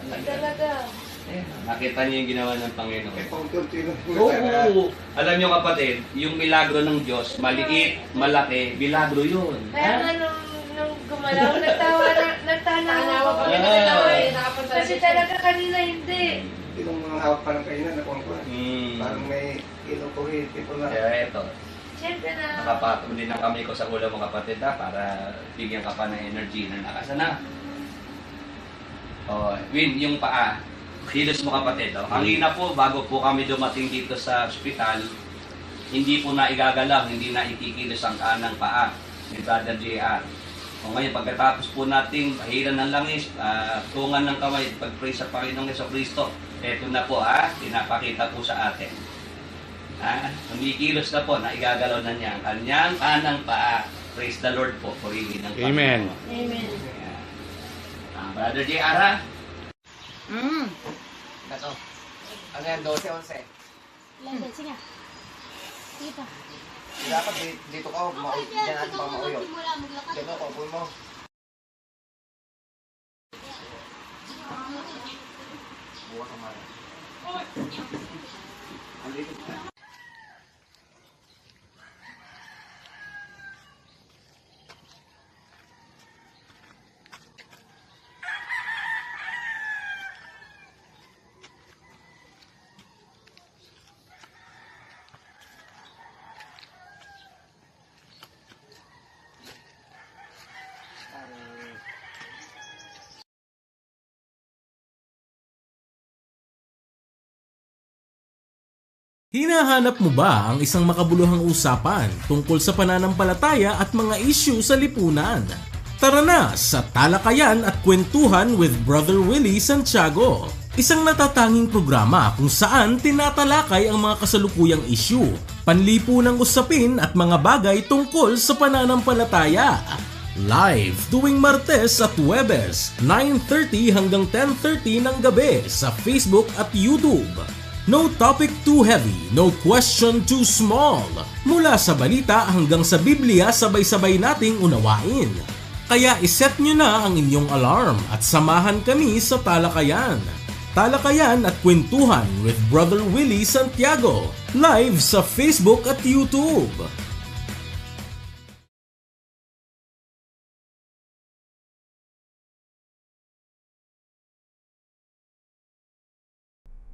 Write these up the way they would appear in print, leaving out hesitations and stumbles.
Talaga. Nakita niyo yung ginawa ng Panginoon. Oo. Oo. Alam niyo kapatid, yung milagro ng Diyos, maliit, malaki, milagro yun. Kaya nga nung gumalaw, nagtanawa kami Ah. ng dalawa. Kasi talaga kanina hindi. Yung mga hawak pa ng kainan, nakuha ko. Hmm. Parang may ilong kuhiti po na. Kaya ito, Siyempre na. nakapatong din ang kamay ko sa ulo mo kapatid para bigyan ka pa ng energy na nakasana. Oh, Win, yung paa. Kilos mo kapatid. Oh. Kanina po, bago po kami dumating dito sa ospital, hindi po na igagalaw, hindi na ikikilos ang kanang paa ni Brother JR. O ngayon, pagkatapos po nating pahiran ng langis, tungan ng kamay, pag-pray sa Panginoong Jesucristo, eto na po pinapakita po sa atin. Humikilos na po, na igagalaw na niya ang kanyang kanang paa. Praise the Lord po, purihin ng Panginoon. Amen. Amen. Brother JR, Ito. Ano yan, 12-11. Landay, sige. Sige pa. Dapat dito ka, diyan natin pa mauyot. Dito ka, upo mo. Bukas ang mara. Andito ka. Hinahanap mo ba ang isang makabuluhang usapan tungkol sa pananampalataya at mga issue sa lipunan? Tara na sa Talakayan at Kwentuhan with Brother Willie Santiago. Isang natatanging programa kung saan tinatalakay ang mga kasalukuyang issue, panlipunang usapin at mga bagay tungkol sa pananampalataya. Live tuwing Martes at Huwebes, 9:30 hanggang 10:30 ng gabi sa Facebook at YouTube. No topic too heavy, no question too small. Mula sa balita hanggang sa Biblia, sabay-sabay nating unawain. Kaya iset nyo na ang inyong alarm at samahan kami sa talakayan. Talakayan at kwentuhan with Brother Willie Santiago. Live sa Facebook at YouTube.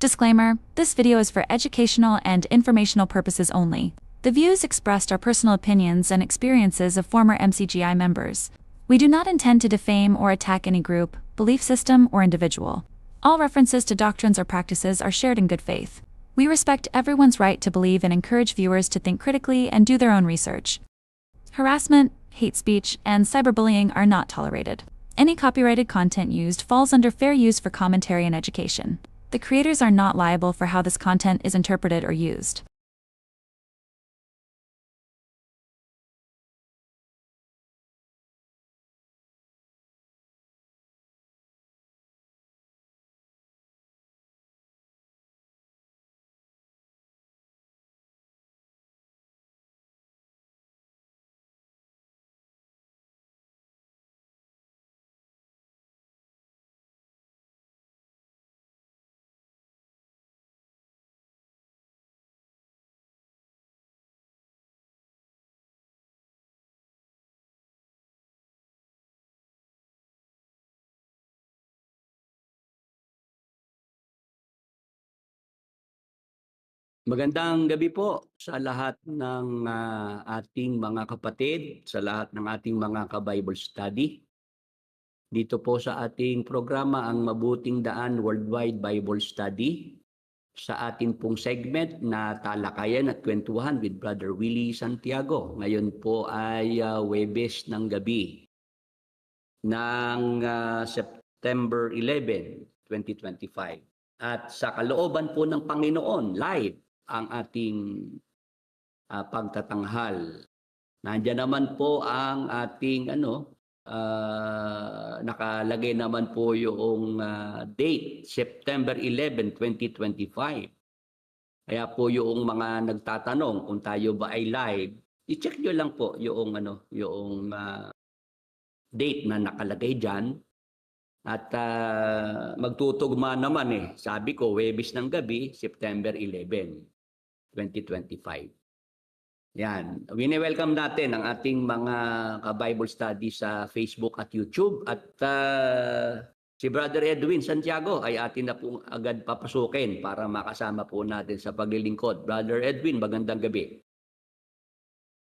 Disclaimer, this video is for educational and informational purposes only. The views expressed are personal opinions and experiences of former MCGI members. We do not intend to defame or attack any group, belief system, or individual. All references to doctrines or practices are shared in good faith. We respect everyone's right to believe and encourage viewers to think critically and do their own research. Harassment, hate speech, and cyberbullying are not tolerated. Any copyrighted content used falls under fair use for commentary and education. The creators are not liable for how this content is interpreted or used. Magandang gabi po sa lahat ng ating mga kapatid, sa lahat ng ating mga ka-Bible study. Dito po sa ating programa ang Mabuting Daan Worldwide Bible Study. Sa ating pong segment na Talakayan at Kwentuhan with Brother Willie Santiago. Ngayon po ay Huwebes ng gabi ng September 11, 2025. At sa kalooban po ng Panginoon, live ang ating pagtatanghal. Nandiyan naman po ang ating nakalagay naman po yung date, September 11, 2025. Kaya po yung mga nagtatanong kung tayo ba ay live, i-check nyo lang po yung date na nakalagay dyan. At magtutugma naman sabi ko, Huwebes ng gabi, September 11. 2025. Yan. Wini-welcome natin ang ating mga ka-Bible study sa Facebook at YouTube. At si Brother Edwin Santiago ay atin na pong agad papasukin para makasama po natin sa paglilingkod. Brother Edwin, magandang gabi.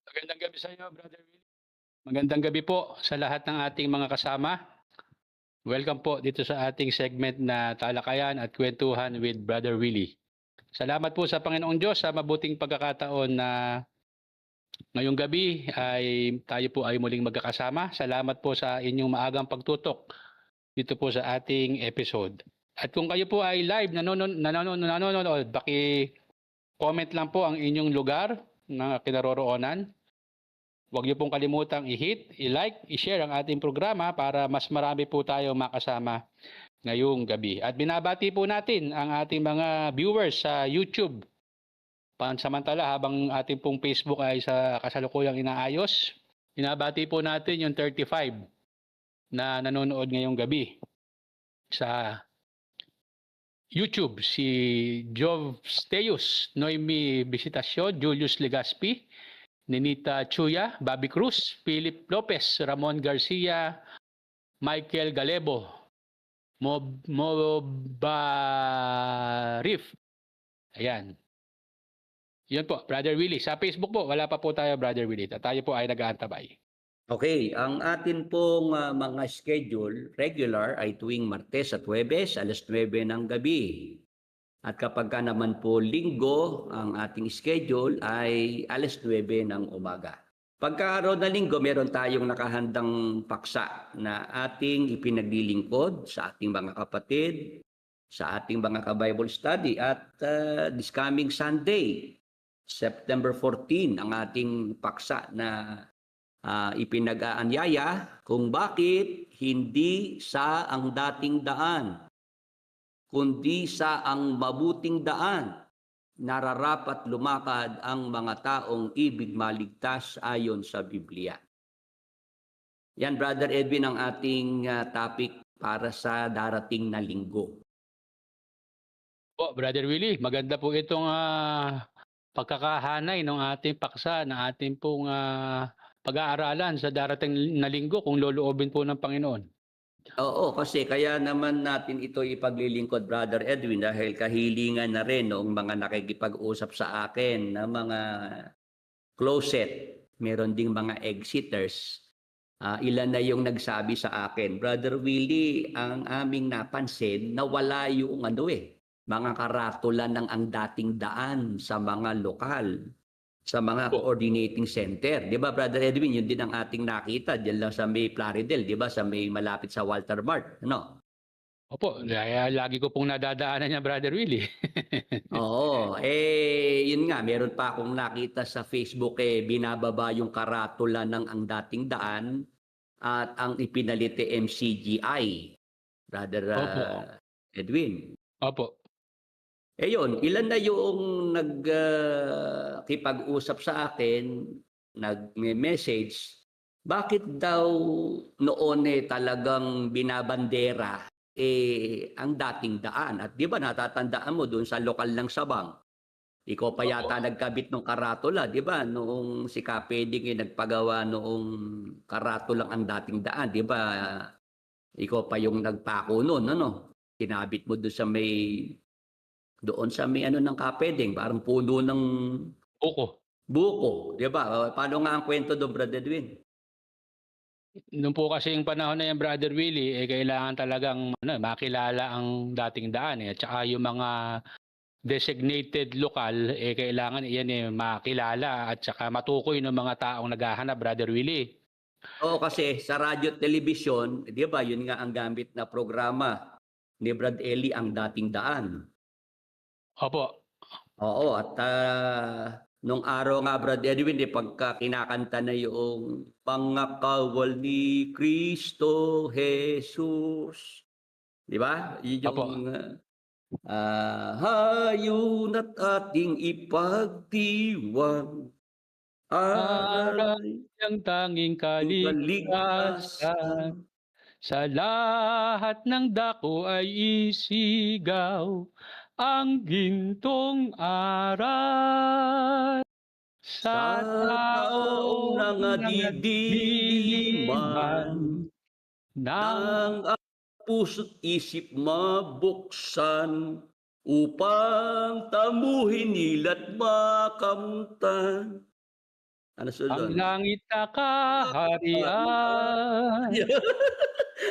Magandang gabi sa inyo, Brother Willie. Magandang gabi po sa lahat ng ating mga kasama. Welcome po dito sa ating segment na Talakayan at Kwentuhan with Brother Willie. Salamat po sa Panginoong Diyos sa mabuting pagkakataon na ngayong gabi ay tayo po ay muling magkakasama. Salamat po sa inyong maagang pagtutok dito po sa ating episode. At kung kayo po ay live nanonood, baki-comment lang po ang inyong lugar na kinaroroonan. Huwag niyo pong kalimutang i-hit, i-like, i-share ang ating programa para mas marami po tayo makasama ngayong gabi. At binabati po natin ang ating mga viewers sa YouTube. Pansamantala habang ating pong Facebook ay sa kasalukuyang inaayos, binabati po natin yung 35 na nanonood ngayong gabi sa YouTube. Si Jov Steus, Noemi Visitacion, Julius Legaspi, Ninita Chuya, Bobby Cruz, Philip Lopez, Ramon Garcia, Michael Galebo, Mobarif. Ayan. Yun po, Brother Willie. Sa Facebook po, wala pa po tayo, Brother Willie. Tayo po ay nag-aantabay. Okay, ang atin pong mga schedule, regular, ay tuwing Martes at Huwebes, alas 9 ng gabi. At kapag ka naman po linggo, ang ating schedule ay alas 9 ng umaga. Pagka-araw na linggo, meron tayong nakahandang paksa na ating ipinaglilingkod sa ating mga kapatid, sa ating mga ka-Bible study. At this coming Sunday, September 14, ang ating paksa na ipinag-aanyaya kung bakit hindi sa ang dating daan, kundi sa ang mabuting daan nararapat lumakad ang mga taong ibig maligtas ayon sa Biblia. Yan, Brother Edwin, ang ating topic para sa darating na linggo. Po, Brother Willie, maganda po itong pagkakahanay ng ating paksa, ng ating pong pag-aaralan sa darating na linggo kung loloobin po ng Panginoon. Oo, kasi kaya naman natin ito ipaglilingkod, Brother Edwin, dahil kahilingan na rin noong mga nakikipag-usap sa akin na mga closet, meron ding mga exiters. Ilan na yung nagsabi sa akin, Brother Willie, ang aming napansin na wala yung mga karatula ng ang dating daan sa mga lokal, sa mga coordinating center. Di ba, Brother Edwin, yun din ang ating nakita diyan lang sa may Plaridel, di ba, sa may malapit sa Walter Mart, ano? Opo, lagi ko pong nadadaanan niya, Brother Willie. Oo, yun nga, meron pa akong nakita sa Facebook, binababa yung karatula ng ang dating daan at ang ipinalite MCGI, Brother Edwin. Opo. Yun, ilan na yung nagkipag-usap sa akin, nag-message, bakit daw noon talagang binabandera ang dating daan? At di ba natatandaan mo doon sa lokal ng Sabang, ikaw pa yata nagkabit ng karatula, di ba? Noong si Kapeding nagpagawa noong karatulang ang dating daan, di ba? Ikaw pa yung nagpako noon, ano? Kinabit mo doon sa may ng Kapeding, parang puno ng buko, di ba? Paano nga ang kwento doon, Brother Edwin? Noon po kasi yung panahon na yan, Brother Willie, kailangan talagang makilala ang dating daan. At saka yung mga designated lokal, kailangan iyan makilala at saka matukoy ng mga taong naghahanap, Brother Willie. Oo, kasi sa radyo at television, di ba, yun nga ang gamit na programa ni Brad Eli, ang dating daan. Opo. Oo, at nung araw nga, Brad Edwin, pagka kinakanta na yung pangakawal ni Kristo Jesus, di ba? Yun yung hayun at ating ipagdiwang aral ang tanging kaligtasan, sa lahat ng dako ay isigaw ang gintong aral, sa taong nangadiliman ng puso't isip mabuksan upang tamuhin nila't makamtan. Ano ang langit na kaharian,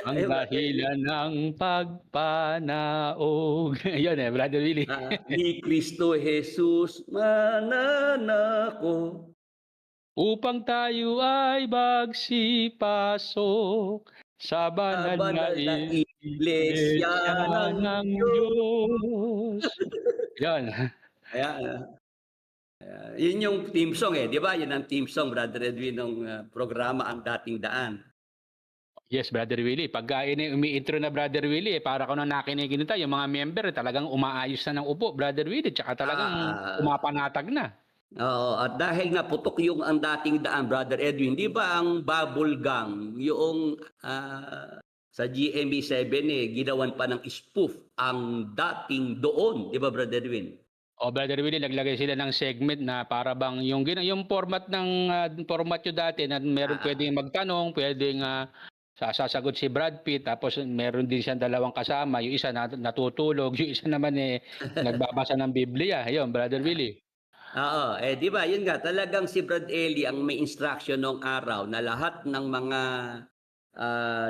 ang dahilan ng pagpanaog. Yun Brother Willie. Ni Kristo Jesus mananako upang tayo ay magsipasok sa banal na iglesia ng Diyos. Yan. Yun yung team song di ba? Yun ang team song, Brother Edwin, ng programa Ang Dating Daan. Yes, Brother Willie. Pagka umi-intro na Brother Willie, para ko nang nakinig nito, yung mga member talagang umaayos na ng upo, Brother Willie, tsaka talagang umapanatag na. Oo, at dahil nga putok yung Ang Dating Daan, Brother Edwin, di ba ang Bubble Gang, yung sa GMA7 ginawan pa ng spoof ang dating doon, di ba, Brother Edwin? O Brother Willie, naglagay sila ng segment na para bang yung format ng format yung dati na meron pwedeng magtanong, pwedeng sasagot si Brad Pitt, tapos meron din siyang dalawang kasama, yung isa natutulog, yung isa naman nagbabasa ng Biblia. Ayun, Brother Willie. Oo, di ba, yun nga, talagang si Brad Eli ang may instruction nung araw na lahat ng mga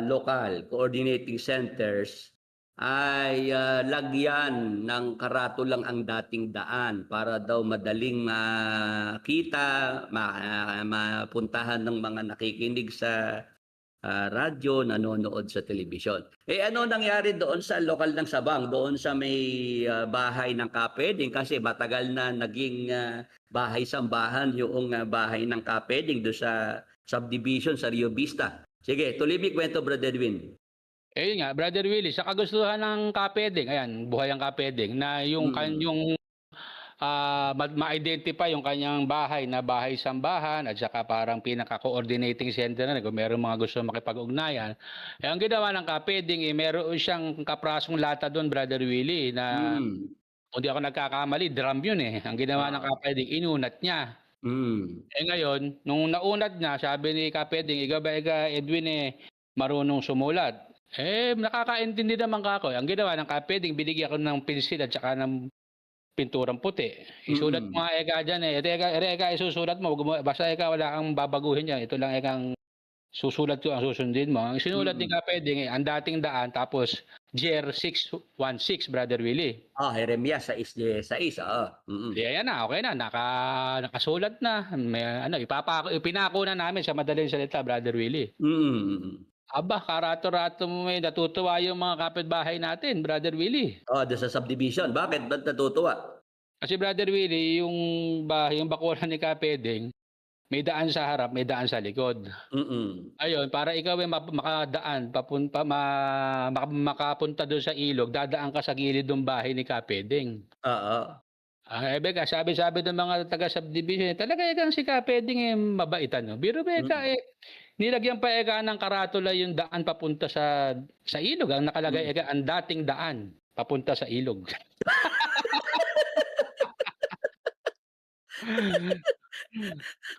local coordinating centers ay lagyan ng karatulang ang dating daan para daw madaling makita, mapuntahan ng mga nakikinig sa radyo, nanonood sa telebisyon. Ano nangyari doon sa lokal ng Sabang, doon sa may bahay ng Kapeding, kasi matagal na naging bahay-sambahan yung bahay ng Kapeding doon sa subdivision sa Rio Vista. Sige, tuloy mo yung kwento, Brother Edwin. Eh yun nga, Brother Willie, sa kagustuhan ng Kapeding, ayan, buhay ang Kapeding, na yung kanyang ma-identify yung kanyang bahay na bahay sambahan at saka parang pinaka-coordinating center na kung meron mga gusto makipag-ugnayan. Eh, ang ginawa ng Kapeding, meron siyang kaprasong lata doon, Brother Willie, na kung di ako nagkakamali, drum yun eh. Ang ginawa ng Kapeding, inunat niya. Eh ngayon, nung naunat niya, sabi ni Kapeding, ikaw ba, Edwin, marunong sumulat? Eh, nakakaintindi naman ako. Ang ginawa ng Kapeding, binigyan ko ng pensil at saka ng pinturang puti. Isulat mo nga eka dyan eh. Eka, isusulat mo. Basta eka, wala kang babaguhin dyan. Ito lang ekang susulat ko, ang susundin mo. Ang sinulat ni Kapeding, ang dating daan, tapos Jer 616, Brother Willie. Jeremias 6:6. Ayan na, okay na. Nakasulat na. May, ipinako na namin sa madaling salita, Brother Willie. Aba, karato-rato mo natutuwa yung mga kapitbahay natin, Brother Willie. Doon sa subdivision. Bakit? Ba't natutuwa? Kasi Brother Willie, yung bakuran ni Kapeding, may daan sa harap, may daan sa likod. Ayun, para ikaw ay makadaan, makapunta doon sa ilog, dadaan ka sa gilid ng bahay ni Kapeding. Sabi ng mga taga-subdivision, talaga ikaw si Kapeding mabaitan. No? Biro ba nilagyan pa ng karatula yung daan papunta sa ilog. Ang nakalagay ang dating daan papunta sa ilog.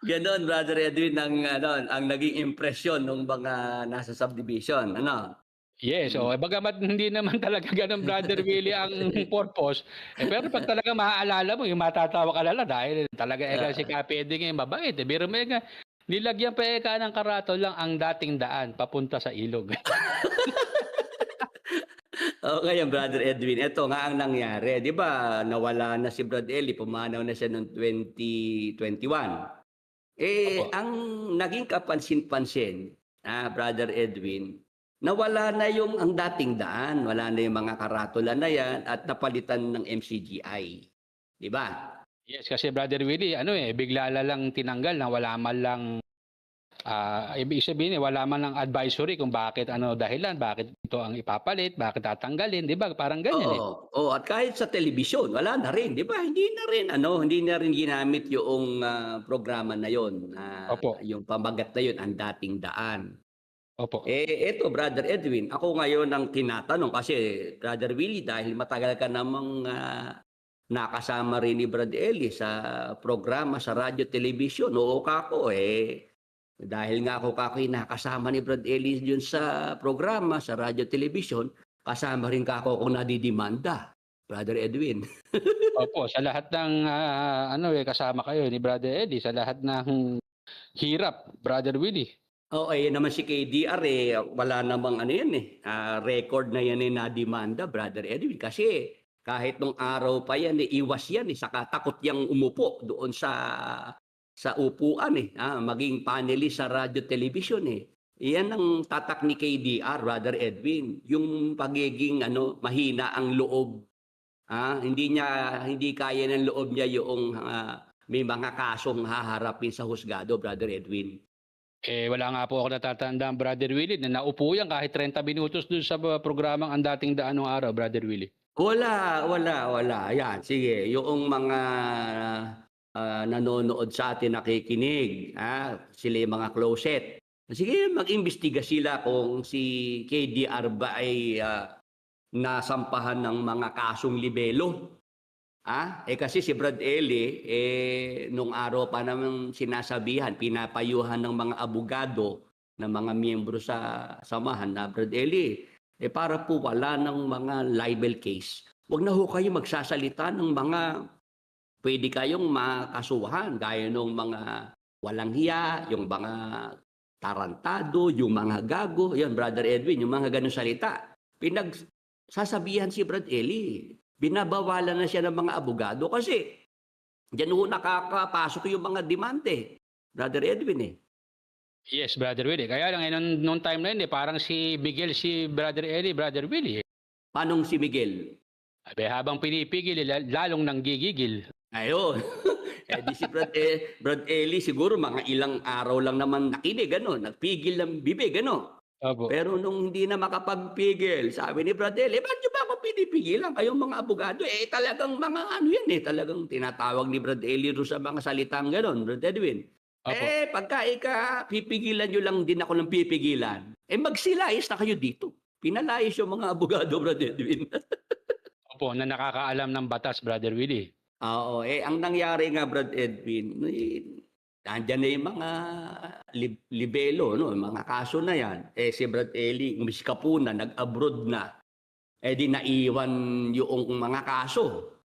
Ganon, Brother Edwin, ang naging impresyon ng mga nasa subdivision. Yes, bagamat hindi naman talaga ganun, Brother Willie, ang purpose. Pero pag talaga maaalala mo, yung matatawa ka lala dahil talaga si Kapeding mabait. Biro mo nilagyan pa ng karato lang ang dating daan papunta sa ilog. Okay, Brother Edwin. Ito nga ang nangyari. Di ba, nawala na si Brad Eli, pumanaw na siya noong 2021. Ang naging kapansin-pansin, Brother Edwin, nawala na ang dating daan. Wala na yung mga karatula na yan at napalitan ng MCGI. Di ba? Yes, kasi Brother Willie, bigla lang tinanggal na wala man lang, ibig sabihin wala man lang advisory kung bakit, dahilan, bakit ito ang ipapalit, bakit tatanggalin, di ba? Parang ganyan at kahit sa telebisyon, wala na rin, di ba? Hindi na rin ginamit yung programa na yon, yung pamagat na yon, ang dating daan. Opo. Eto, Brother Edwin, ako ngayon ang tinatanong kasi, Brother Willie, dahil matagal ka namang nakasama rin ni Brad Eli sa programa sa radyo, television. Oo kako dahil nga ako nakasama ni Brad Eli yun sa programa sa radyo, television, kasama rin kako kung nadidimanda, Brother Edwin. Opo, sa lahat ng kasama kayo ni Brother Eli, sa lahat ng hirap, Brother Willie. Yan naman si KDR wala namang record na yan nadimanda, Brother Edwin, kasi kahit nung araw pa yan, iwas yan, saka takot yang umupo doon sa upuan maging panelist sa radyo, television Iyan ang tatak ni KDR, Brother Edwin, yung pagiging mahina ang loob. Hindi kaya ng loob niya yung may mga kasong haharapin sa husgado, Brother Edwin. Wala nga po ako natatandaan, Brother Willie, na naupo yan kahit 30 minutos doon sa programang ang dating daan ng araw, Brother Willie. Wala. Ayan, sige. Yung mga nanonood sa atin, nakikinig, sila yung mga closet. Sige, mag-imbestiga sila kung si KDR ba ay nasampahan ng mga kasong libelo. Kasi si Brad Eli, nung araw pa naman sinasabihan, pinapayuhan ng mga abogado, ng mga miyembro sa samahan na Brad Eli, para po wala ng mga libel case. Huwag na ho kayo magsasalita ng mga pwede kayong makasuhan, gaya ng mga walang hiya, yung mga tarantado, yung mga gago. Yan, Brother Edwin, yung mga ganun salita. Pinagsasabihan si Brad Eli. Binabawalan na siya ng mga abogado kasi diyan ho nakakapasok yung mga demande, Brother Edwin Yes, Brother Willie. Kaya lang noong time na yun, parang si Miguel, si Brother Eli, Brother Willie. Paanong si Miguel? Habang pinipigil, lalong nanggigigil. Ayun. di si Brad Eli siguro mga ilang araw lang naman nakinig, nagpigil ng bibig, Opo. Pero nung hindi na makapagpigil, sabi ni Brad Eli, ba't nyo ba ako pinipigilan? Kayong mga abogado, talagang mga talagang tinatawag ni Brad Eli ro sa mga salitang gano'n, Brad Edwin. Opo. Pagka pipigilan nyo lang din ako ng pipigilan, magsilayas na kayo dito. Pinalayas yung mga abogado, Brad Edwin. Opo, na nakakaalam ng batas, Brother Willie. Oo, ang nangyari nga, Brad Edwin, nandyan na yung mga libelo, mga kaso na yan. Si Brad Eli, umiska po na, nag-abroad na. Di naiwan yung mga kaso.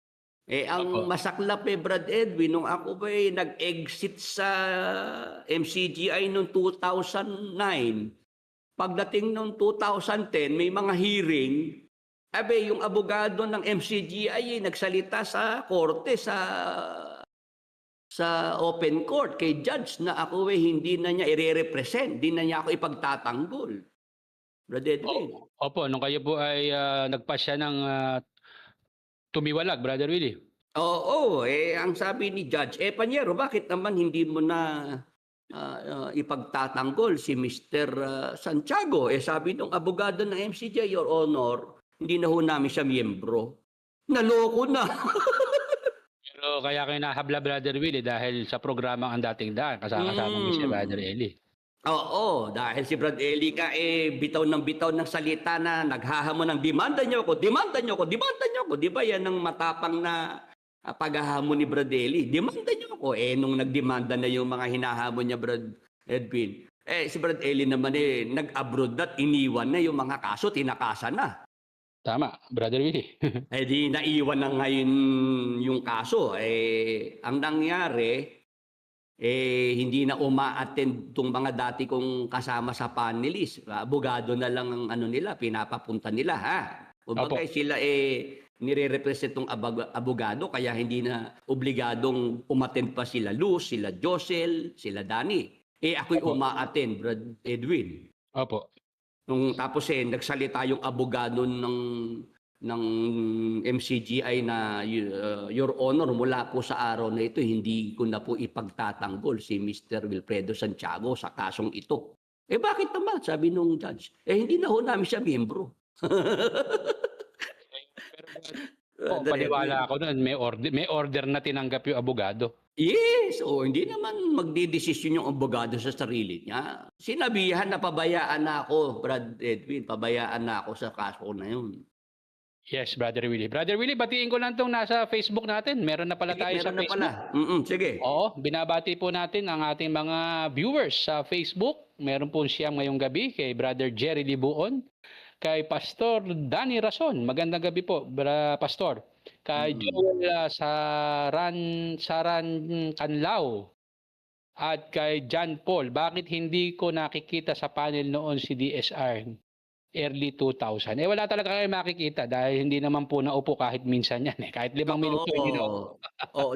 Ang Opo. masaklap Brad Edwin, nung ako nag-exit sa MCGI noong 2009, pagdating noong 2010, may mga hearing, yung abogado ng MCGI nagsalita sa korte, sa open court kay judge na ako hindi na niya i-represent, hindi na niya ako ipagtatanggol. Brad Edwin. Opo, nung kayo po ay nagpasya ng tumiwalag, Brother Willie. Oo, ang sabi ni Judge, Panyero, bakit naman hindi mo na ipagtatanggol si Mr. Santiago? Sabi ng abogado ng MCJ, Your Honor, hindi na ho namin siya miyembro. Naloko na. Pero kaya kayo nahabla, Brother Willie, dahil sa programa ang dating daan, kasama ni si Brother Eli. Oo, dahil si Brad Eli ka bitaw ng salita na naghahamon ng demanda niyo ako, demanda niyo ako, demanda niyo ako. Di ba yan ang matapang na paghahamon ni Brad Eli? Demanda niyo ako. Nung nagdemanda na yung mga hinahamon niya, Brad Edwin, si Brad Eli naman nag-abroad at iniwan na yung mga kaso, tinakasan na. Tama, Brother Willie. Di naiwan na ngayon yung kaso. Ang nangyari, hindi na uma-attend itong mga dati kong kasama sa panelist. Abogado na lang ang nila, pinapapunta nila, ha? Kumbaga sila nire-represent ng abogado, kaya hindi na obligadong umattend pa sila Luz, sila Josel, sila Danny. Ako'y uma-attend, Brad Edwin. Opo. Tapos nagsalita yung abogado ng MCGI na Your Honor, mula po sa araw na ito, hindi ko na po ipagtatanggol si Mr. Wilfredo Santiago sa kasong ito. Bakit naman? Sabi nung judge. Hindi na ho namin siya miyembro. Paniwala ako nun, may order na tinanggap yung abogado. Yes, hindi naman magdidesisyon yung abogado sa sarili niya. Sinabihan na pabayaan na ako, Brad Edwin, pabayaan na ako sa kaso na yun. Yes, Brother Willie. Brother Willie, batiin ko lang itong nasa Facebook natin. Meron na pala tayo sa Facebook. Meron na pala. Sige. Oo, binabati po natin ang ating mga viewers sa Facebook. Meron po siyang ngayong gabi kay Brother Jerry Libuon, kay Pastor Danny Rason. Magandang gabi po, Pastor. Kay Joel Saran Canlao at kay John Paul. Bakit hindi ko nakikita sa panel noon si DSR? Early 2000. Wala talaga kayo makikita dahil hindi naman po naupo kahit minsan yan. Kahit 5 minuto hindi naupo.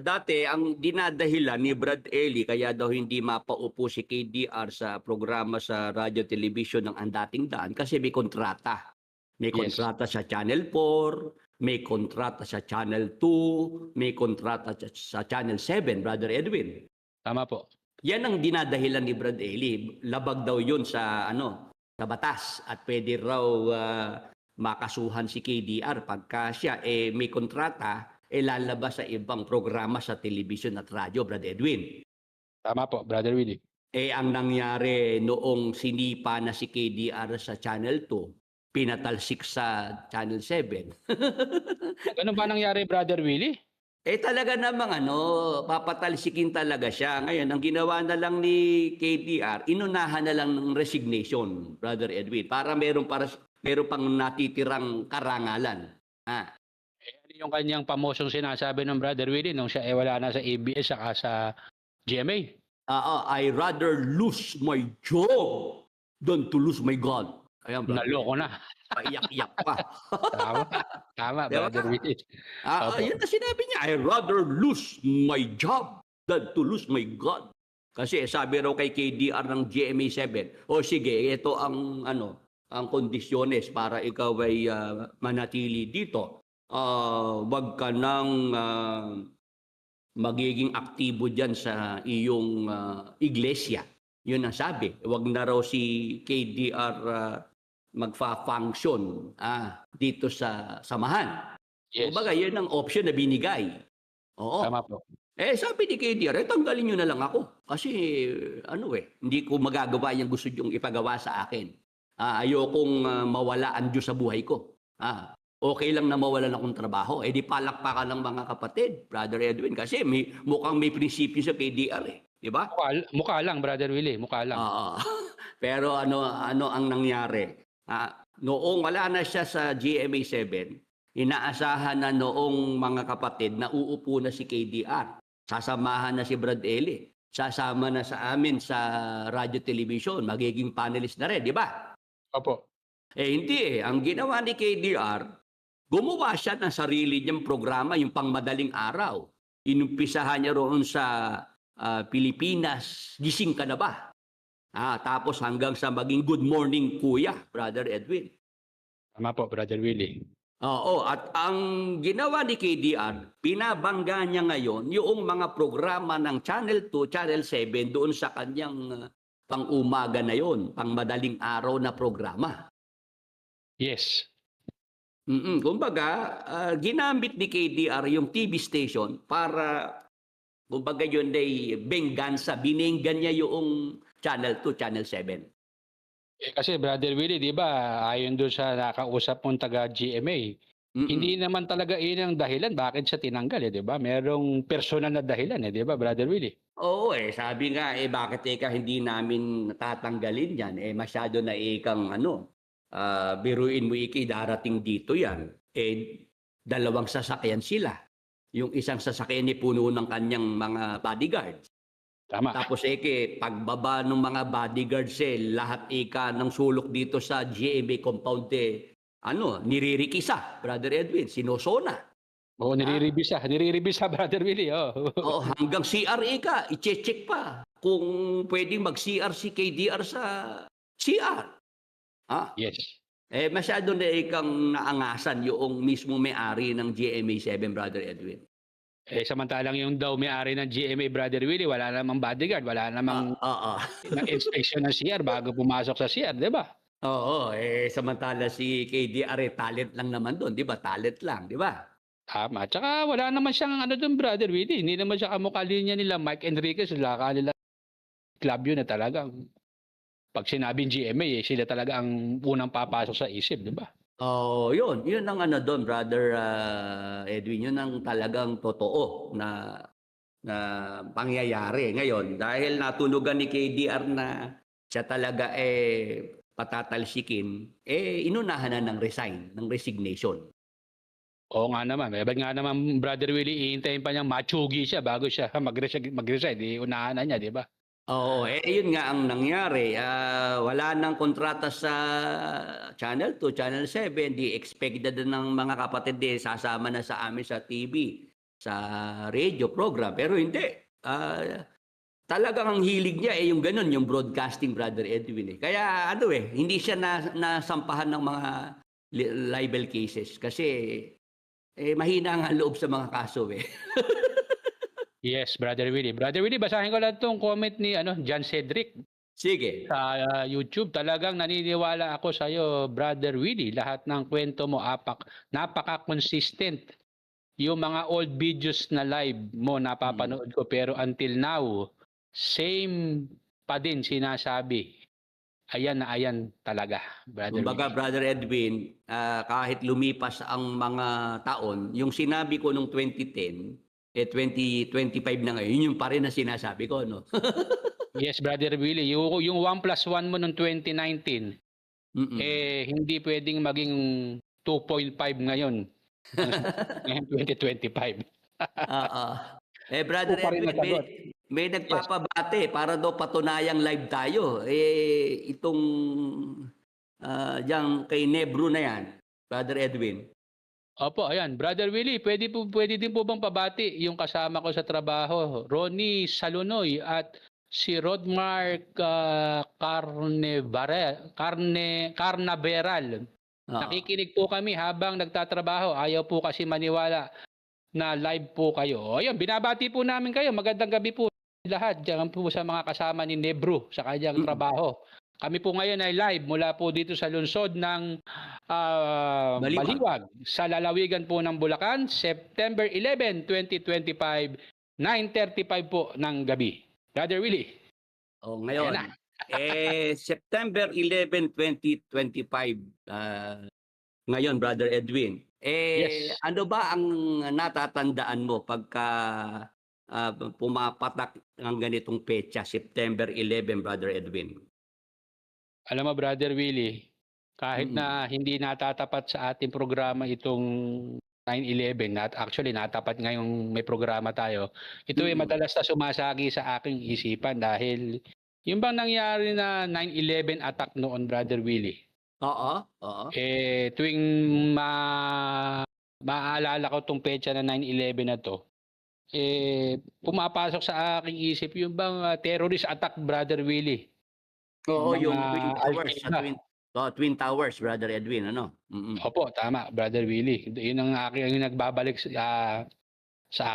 Dati ang dinadahilan ni Brad Eli kaya daw hindi mapaupo si KDR sa programa sa radio television ng Andating Daan kasi may kontrata. May kontrata sa Channel 4, may kontrata sa Channel 2, may kontrata sa Channel 7, Brother Edwin. Tama po. Yan ang dinadahilan ni Brad Eli. Labag daw yun sa sa batas at pwede raw makasuhan si KDR pagka siya may kontrata lalabas sa ibang programa sa television at radyo, Brad Edwin. Tama po, Brother Willie. Ang nangyari noong sinipa na si KDR sa Channel 2, pinatalsik sa Channel 7. Ganun ba nangyari, Brother Willie? Talaga namang papatalsikin talaga siya. Ngayon, ang ginawa na lang ni KDR, inunahan na lang ng resignation, Brother Edwin, para meron pang natitirang karangalan. Ano yung kanyang pamosyong sinasabi ng Brother Willie nung siya wala na sa ABS saka sa GMA? I rather lose my job than to lose my God. Ayan, naloko na. Paiyak-iyak pa. Tama, Brother Willie. Yan na sinabi niya, I rather lose my job than to lose my God. Kasi sabi raw kay KDR ng GMA 7, sige, ito ang kondisyones para ikaw ay manatili dito. Wag ka nang magiging aktibo dyan sa iyong iglesia. Yun ang sabi. Huwag na raw si KDR magfa-function dito sa samahan. Yes. Kumbaga, yun ang option na binigay. Oo. Tama po. Sabi ni KDR, tanggalin nyo na lang ako. Kasi, hindi ko magagawa yung gusto nyong ipagawa sa akin. Ayokong mawala ang Diyos sa buhay ko. Okay lang na mawalan akong trabaho. Di palakpakan ng mga kapatid, Brother Edwin. Kasi mukhang may prinsipyo sa KDR Di ba? Mukha lang, Brother Willie. Mukha lang. Pero ano ang nangyari? Noong wala na siya sa GMA 7, inaasahan na noong mga kapatid na uupo na si KDR. Sasamahan na si Brad Eli. Sasama na sa amin sa radio television. Magiging panelist na rin, di ba? Opo. Hindi Ang ginawa ni KDR, gumawa siya ng sarili niyang programa, yung pangmadaling araw. Inumpisahan niya roon sa Pilipinas, gising ka na ba? Tapos hanggang sa maging good morning kuya, Brother Edwin. Tama po, Brother Willie. Oo, at ang ginawa ni KDR, pinabangga niya ngayon yung mga programa ng Channel 2, Channel 7 doon sa kanyang pang-umaga na yon, pang-madaling araw na programa. Yes. Kumbaga, ginamit ni KDR yung TV station para, kumbaga yun ay benggansa, binenggan niya yung Channel 2, Channel 7. Kasi Brother Willie, di ba, ayon doon sa nakausap mong taga GMA, hindi naman talaga yun ang dahilan bakit siya tinanggal, di ba? Merong personal na dahilan, di ba, Brother Willie? Oo, sabi nga, bakit hindi namin natatanggalin yan? Masyado na ikang biruin mo darating dito yan. Dalawang sasakyan sila. Yung isang sasakyan ni puno ng kanyang mga bodyguards. Tama. Tapos pagbaba ng mga bodyguards lahat ng sulok dito sa GMA compound niririkisa, Brother Edwin, sinosona. Oo, nire-revisa, Brother Willie. Hanggang CR i-check pa kung pwedeng mag-CR si KDR sa CR. Yes. Masyado na ikang naangasan yung mismo may-ari ng GMA 7, Brother Edwin. Samantalang yung daw may-ari ng GMA, Brother Willie, wala namang bodyguard, wala namang inspection ng CR bago pumasok sa CR, di ba? Oo, samantala si KDR talent lang naman doon, di ba? Talent lang, di ba? Tama. Tsaka wala naman siyang doon, Brother Willie. Hindi naman siya kamukha linya nila Mike Enriquez, kanila club yun na talagang pag sinabing GMA, sila talaga ang unang papasok sa isip, di ba? Yun ang doon, Brother Edwin, yun ang talagang totoo na pangyayari ngayon. Dahil natunugan ni KDR na siya talaga patatalsikin, inunahan na ng resignation. Oo nga naman. Ba't nga naman, Brother Willie, iintayin pa niyang matsugi siya bago siya mag-resign. Unahan na niya, di ba? Oo, yun nga ang nangyari. Wala nang kontrata sa Channel 2, Channel 7. Di expected ng mga kapatid sasama na sa amin sa TV, sa radio program. Pero hindi. Talagang ang hilig niya yung ganun, yung broadcasting, Brother Edwin. Kaya hindi siya nasampahan ng mga libel cases. Kasi mahina ang loob sa mga kaso Yes, Brother Willie. Brother Willie, basahin ko lang itong comment ni John Cedric. Sige. Sa YouTube, talagang naniniwala ako sa iyo, Brother Willie. Lahat ng kwento mo, napaka-consistent. Yung mga old videos na live mo, napapanood ko. Pero until now, same pa din sinasabi. Ayan na ayan talaga, Brother Kumbaga, Willie. Brother Edwin, kahit lumipas ang mga taon, yung sinabi ko nung 2010, 2025 na ngayon, yun yung pa rin na sinasabi ko, no? Yes, Brother Willie. Yung 1+1 mo noong 2019, hindi pwedeng maging 2.5 ngayon. Ngayon 2025. Brother Pa rin Edwin, nasagot. may nagpapabate para daw patunayang live tayo. Itong diyang kay Nebro na yan, Brother Edwin. Opo, ayan. Brother Willie, pwede din po bang pabati yung kasama ko sa trabaho, Ronnie Salunoy at si Rodmark Carnaveral. Nakikinig po kami habang nagtatrabaho. Ayaw po kasi maniwala na live po kayo. Ayun, binabati po namin kayo. Magandang gabi po lahat. Diyan po sa mga kasama ni Nebro sa kanyang trabaho. Kami po ngayon ay live mula po dito sa lungsod ng Baliwag sa lalawigan po ng Bulacan, September 11, 2025, 9:35 po ng gabi. Brother Willie. Oh, ngayon. Ayan September 11, 2025. Ngayon, Brother Edwin. Yes. Ano ba ang natatandaan mo pagka pumapatak ng ganitong petsa, September 11, Brother Edwin? Alam mo, Brother Willie, kahit na hindi natatapat sa ating programa itong 9/11, actually natapat ngayong may programa tayo, ito ay madalas na sumasagi sa aking isipan dahil yung bang nangyari na 9/11 attack noon, Brother Willie, Oo. tuwing maaalala ko tong petsa na 9/11 na to, pumapasok sa aking isip yung bang terrorist attack, Brother Willie. Oo, yung Mga Twin Towers. Al-Qaeda. Twin Towers, Brother Edwin, ano? Opo, tama, Brother Willie. Yun ang aking nagbabalik sa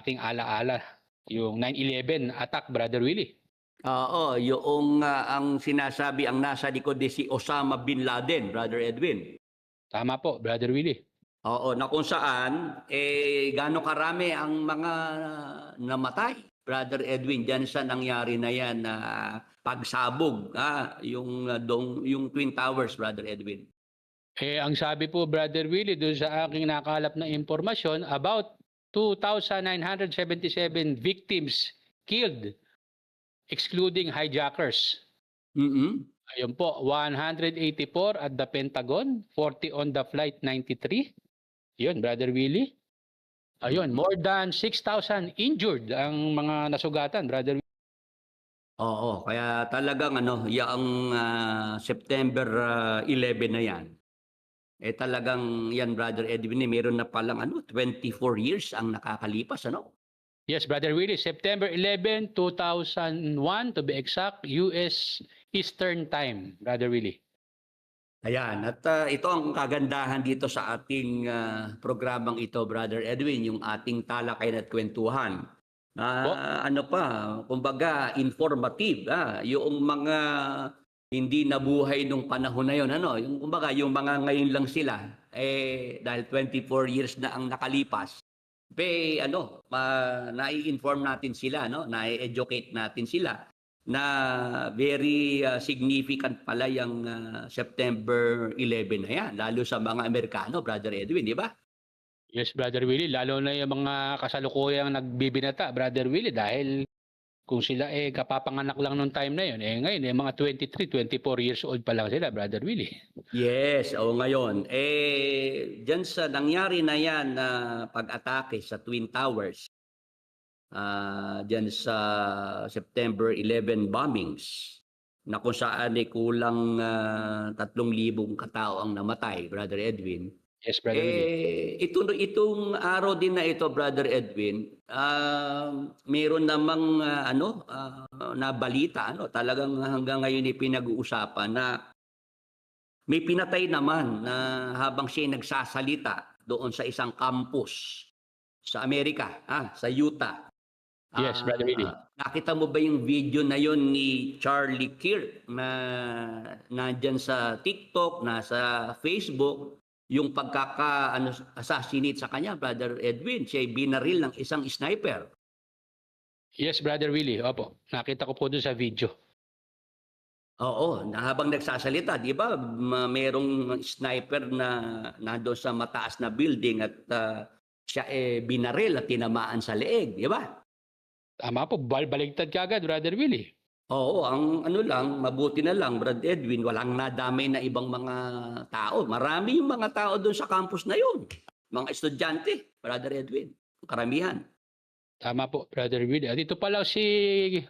aking alaala. Yung 9/11 attack, Brother Willie. Oo, yung ang sinasabi, ang nasa likod si Osama Bin Laden, Brother Edwin. Tama po, Brother Willie. Oo, na kung saan, gaano karami ang mga namatay, Brother Edwin, dyan sa nangyari na yan na pagsabog, yung Twin Towers, Brother Edwin. Ang sabi po, Brother Willie, doon sa aking nakalap na impormasyon, about 2,977 victims killed, excluding hijackers. Ayun po, 184 at the Pentagon, 40 on the Flight 93. Yun, Brother Willie. Ayun, more than 6,000 injured ang mga nasugatan, Brother Willie. Oo, kaya talagang yung September 11 na yan, talagang yan, Brother Edwin, meron na palang 24 years ang nakakalipas, ano? Yes, Brother Willie, September 11, 2001 to be exact, US Eastern Time, Brother Willie. Ayan, at ito ang kagandahan dito sa ating programang ito, Brother Edwin, yung ating talakayan at kwentuhan. Kumbaga informative, yung mga hindi nabuhay nung panahon na yon, yung kumbaga yung mga ngayon lang sila, dahil 24 years na ang nakalipas, nai-inform natin sila, nai-educate natin sila na very significant pala yung September 11 na yan, lalo sa mga Amerikano, Brother Edwin, di ba? Yes, Brother Willie, lalo na yung mga kasalukuyang nagbibinata, Brother Willie, dahil kung sila kapapanganak lang nung time na yun, ngayon mga 23, 24 years old pa lang sila, Brother Willie. Yes, ngayon, dyan sa nangyari na yan na pag-atake sa Twin Towers, dyan sa September 11 bombings, na kung saan kulang 3,000 katao ang namatay, Brother Edwin. Yes, Brother Willie. Itong araw din na ito, Brother Edwin, meron namang na balita, talagang hanggang ngayon pinag-uusapan na may pinatay naman na habang siya nagsasalita doon sa isang campus sa Amerika, sa Utah. Yes, Brother Willie. Nakita mo ba yung video na yon ni Charlie Kirk na nandyan sa TikTok, nasa Facebook, yung assassinate sa kanya, Brother Edwin, siya binaril ng isang sniper. Yes, Brother Willie. Opo, nakita ko po doon sa video. Oo, na habang nagsasalita, di ba, merong sniper na nandoon sa mataas na building at siya binaril at tinamaan sa leeg, di ba? Tama po, baligtad ka agad, Brother Willie. Oo, ang mabuti na lang, Brad Edwin, walang nadamay na ibang mga tao. Marami yung mga tao doon sa campus na yun. Mga estudyante, Brother Edwin, karamihan. Tama po, Brother Willie. At ito pala si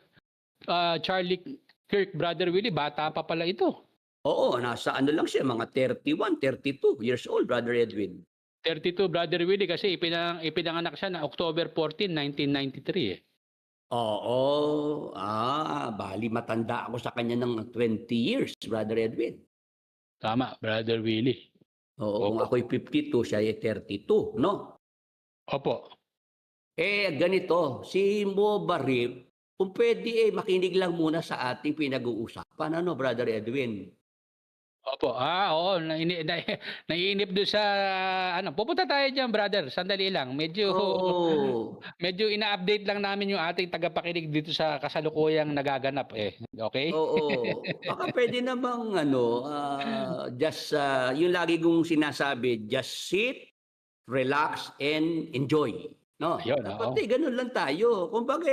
Charlie Kirk, Brother Willie, bata pa pala ito. Oo, nasa lang siya, mga 31, 32 years old, Brother Edwin. 32, Brother Willie, kasi ipinanganak siya na October 14, 1993 Oo, bali matanda ako sa kanya ng 20 years, Brother Edwin. Tama, Brother Willie. Oo, kung ako'y 52, siya ay 32, no? Opo. Ganito, si Mo Barip, kung pwede makinig lang muna sa ating pinag-uusapan, ano, Brother Edwin? Opo. Oo, naiinip doon sa ano. Pupunta tayo diyan, brother. Sandali lang. Medyo Oo. medyo ina-update lang namin yung ating tagapakinig dito sa kasalukuyang nagaganap eh. Okay? Oo. Baka pwede namang ano, just yung lagi kong sinasabi, just sit, relax, and enjoy. No? Ayun, Dapat oo. ganun lang tayo. Kumbaga,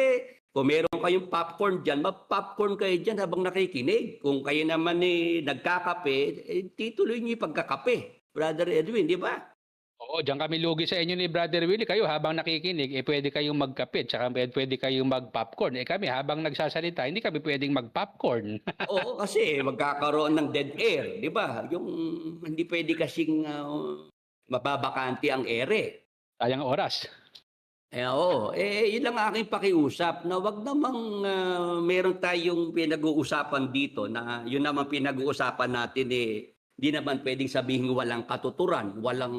kung meron kayong popcorn dyan, mag-popcorn kayo dyan habang nakikinig. Kung kayo naman nagkakape, tituloy niyo yung pagkakape. Brother Edwin, di ba? Oo, diyan kami lugi sa inyo ni Brother Willie. Kayo habang nakikinig, pwede kayong magkape, tsaka pwede kayong mag-popcorn. Kami habang nagsasalita, hindi kami pwedeng mag-popcorn. Oo, kasi magkakaroon ng dead air, di ba? Yung hindi pwede kasing mababakante ang ere. Sayang oras. Oo. Yun lang aking pakiusap na wag namang meron tayong pinag-uusapan dito na yun naman pinag-uusapan natin di naman pwedeng sabihin walang katuturan, walang